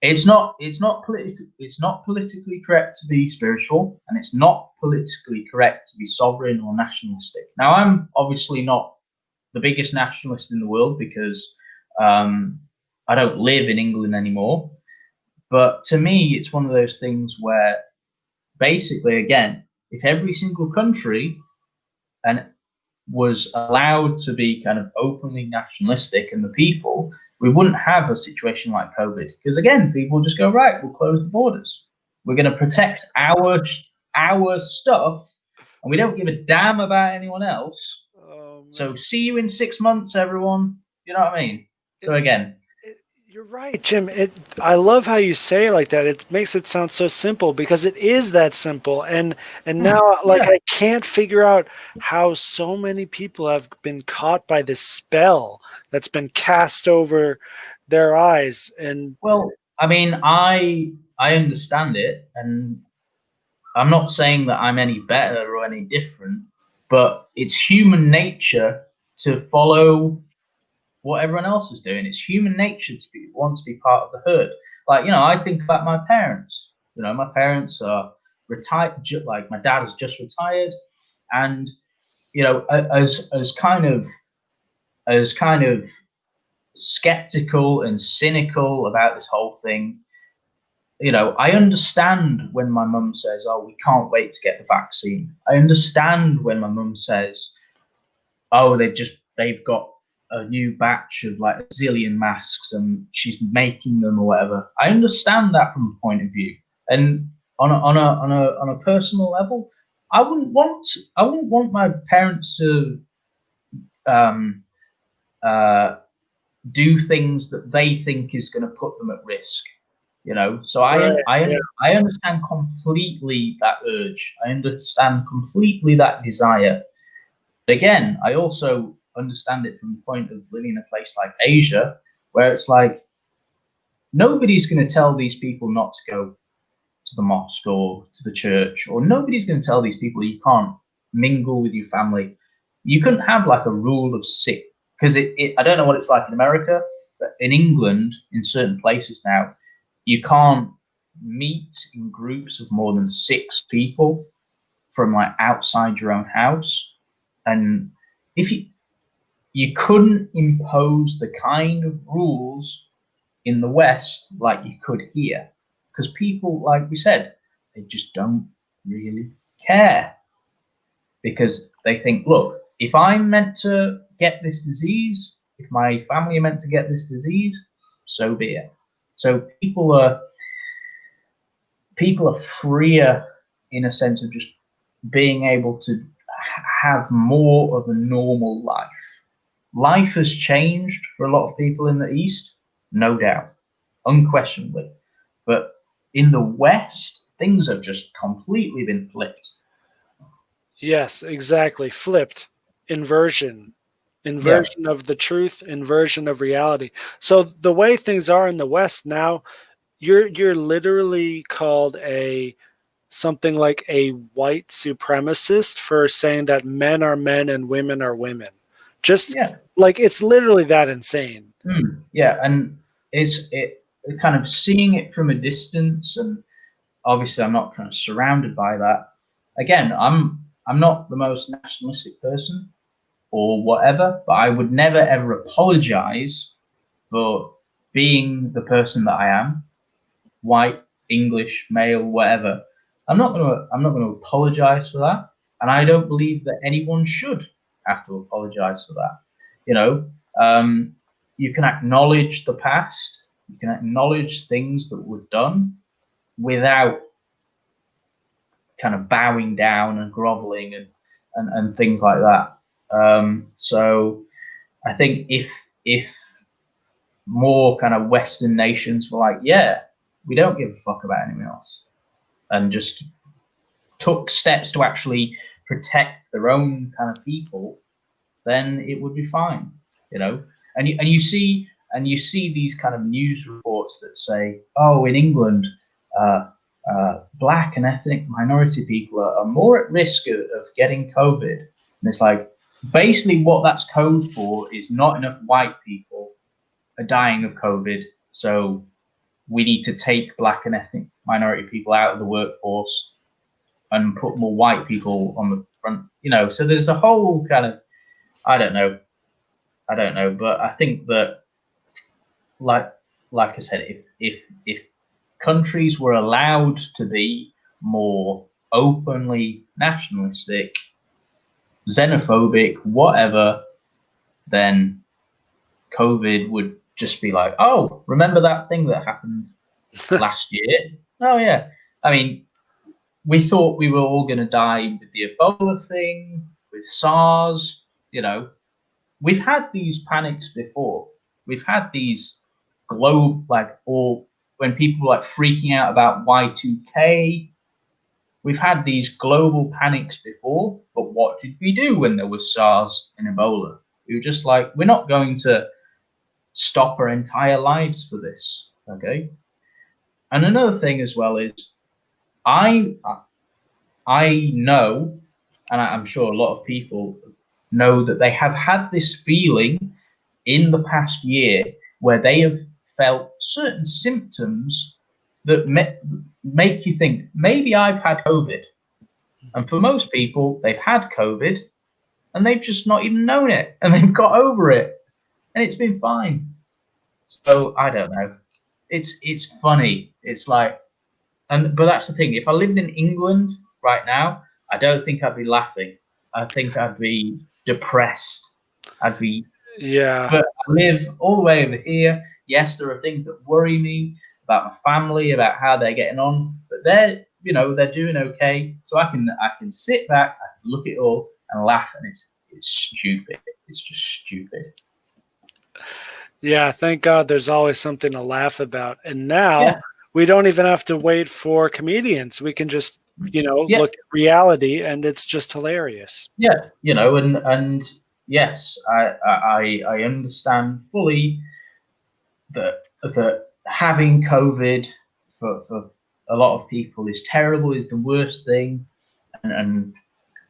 It's not politically correct to be spiritual, and it's not politically correct to be sovereign or nationalistic. Now, I'm obviously not the biggest nationalist in the world, because I don't live in England anymore. But to me, it's one of those things where basically, again, if every single country and was allowed to be kind of openly nationalistic, and the people, we wouldn't have a situation like COVID. Because again, people just go, right, we'll close the borders. We're going to protect our stuff, and we don't give a damn about anyone else. So see you in 6 months, everyone. You know what I mean? So again, You're right, Jim. I love how you say it like that. It makes it sound so simple because it is that simple. And now, like, Yeah. I can't figure out how so many people have been caught by this spell that's been cast over their eyes. And Well, I mean, I understand it, and I'm not saying that I'm any better or any different, but it's human nature to follow what everyone else is doing. It's human nature to want to be part of the herd. Like, I think about my parents. My parents are retired. Like, my dad has just retired, and as kind of skeptical and cynical about this whole thing. I understand when my mum says, "Oh, we can't wait to get the vaccine." I understand when my mum says, "Oh, they've got a new batch of like a zillion masks and she's making them or whatever." I understand that from a point of view, and on a personal level, I wouldn't want my parents to um, uh, do things that they think is going to put them at risk. So right, I yeah, I understand completely that urge. I understand completely that desire. But again, I also understand it from the point of living in a place like Asia, where it's like nobody's going to tell these people not to go to the mosque or to the church, or nobody's going to tell these people you can't mingle with your family. You couldn't have like a rule of six, because I don't know what it's like in America, but in England, in certain places now, you can't meet in groups of more than 6 people from like outside your own house. And if you couldn't impose the kind of rules in the West like you could here, because people, like we said, they just don't really care, because they think, look, if I'm meant to get this disease, if my family are meant to get this disease, so be it. So people are freer in a sense of just being able to have more of a normal life. Life has changed for a lot of people in the East, no doubt, unquestionably. But in the West, things have just completely been flipped. yes, exactly. Flipped, inversion, Yeah, inversion of the truth, inversion of reality. So the way things are in the West now, you're literally called a something like a white supremacist for saying that men are men and women are women. Just yeah, like it's literally that insane. yeah. And it kind of seeing it from a distance, and obviously I'm not kind of surrounded by that. Again, I'm not the most nationalistic person or whatever, but I would never ever apologize for being the person that I am, white, English, male, whatever. I'm not gonna apologize for that, and I don't believe that anyone should have to apologize for that. You know, um, you can acknowledge the past, you can acknowledge things that were done without kind of bowing down and groveling and things like that. So I think if more kind of Western nations were like, yeah, we don't give a fuck about anyone else, and just took steps to actually protect their own kind of people, then it would be fine, you know. And you see these kind of news reports that say, oh, in England, black and ethnic minority people are more at risk of getting COVID, and it's like basically what that's code for is not enough white people are dying of COVID, so we need to take black and ethnic minority people out of the workforce and put more white people on the front. So there's a whole kind of I don't know, but I think that like like I said, if countries were allowed to be more openly nationalistic, xenophobic, whatever, then COVID would just be like, oh, remember that thing that happened last year? Oh yeah. I mean, we thought we were all going to die with the Ebola thing, with SARS. We've had these panics before. We've had these or when people were like freaking out about Y2K. We've had these global panics before, but what did we do when there was SARS and Ebola? We were just like, we're not going to stop our entire lives for this, okay? And another thing as well is, I know, and I'm sure a lot of people know, that they have had this feeling in the past year where they have felt certain symptoms that make you think, maybe I've had COVID. And for most people, they've had COVID and they've just not even known it, and they've got over it and it's been fine. So I don't know. It's funny. It's like, but that's the thing. If I lived in England right now, I don't think I'd be laughing. I think I'd be depressed. But I live all the way over here. Yes, there are things that worry me about my family, about how they're getting on, but they're doing okay. So I can sit back, I can look at it all and laugh, and it's stupid. It's just stupid. Yeah, thank God there's always something to laugh about. And now we don't even have to wait for comedians. We can just, look at reality, and it's just hilarious. Yeah, and yes, I understand fully that having COVID for a lot of people is terrible, is the worst thing, and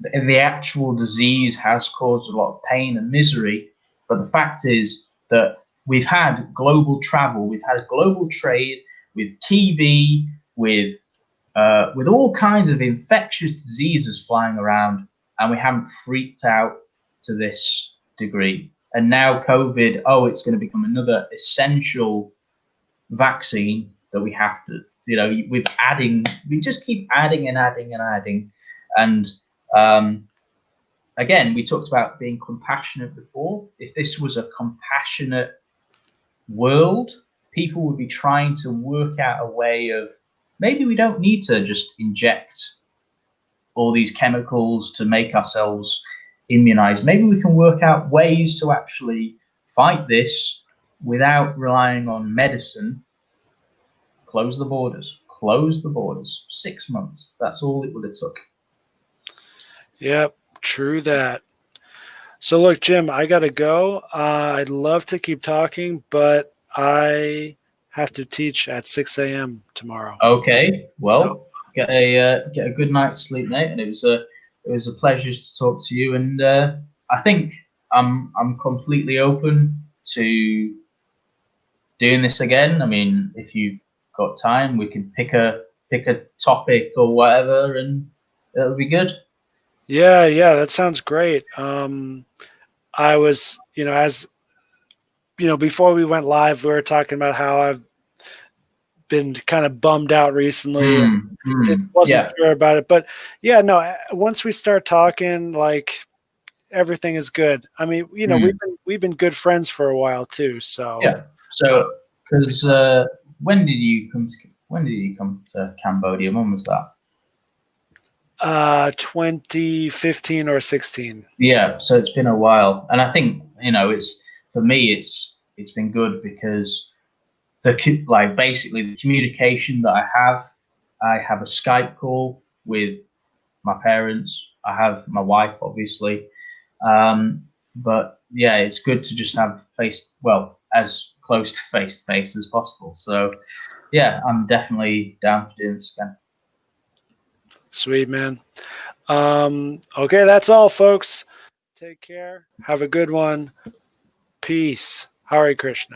the actual disease has caused a lot of pain and misery. But the fact is that we've had global travel, we've had global trade with TB, with all kinds of infectious diseases flying around, and we haven't freaked out to this degree. And now COVID, it's going to become another essential vaccine that we have to, we just keep adding and adding and adding. And again, we talked about being compassionate before. If this was a compassionate world, people would be trying to work out a way of, maybe we don't need to just inject all these chemicals to make ourselves immunized. Maybe we can work out ways to actually fight this without relying on medicine. Close the borders. 6 months. That's all it would have took. Yep, true that. So look, Jim, I got to go. I'd love to keep talking, but I have to teach at 6 a.m. tomorrow. Okay, well, get a good night's sleep, mate. And it was a pleasure to talk to you. And I think I'm completely open to doing this again. I mean, if you've got time, we can pick a topic or whatever, and it'll be good. Yeah, that sounds great. I was, as before we went live, we were talking about how I've been kind of bummed out recently. Wasn't sure about it, but yeah, no. Once we start talking, like, everything is good. I mean, we've been good friends for a while too. So yeah. So because when did you come to Cambodia? When was that? 2015 or 16. Yeah, so it's been a while, and I think it's, for me, it's been good because basically the communication that I have a Skype call with my parents. I have my wife, obviously, but yeah, it's good to just have as close to face as possible. So yeah, I'm definitely down for doing this again. Sweet, man. Okay, that's all, folks. Take care. Have a good one. Peace. Hare Krishna.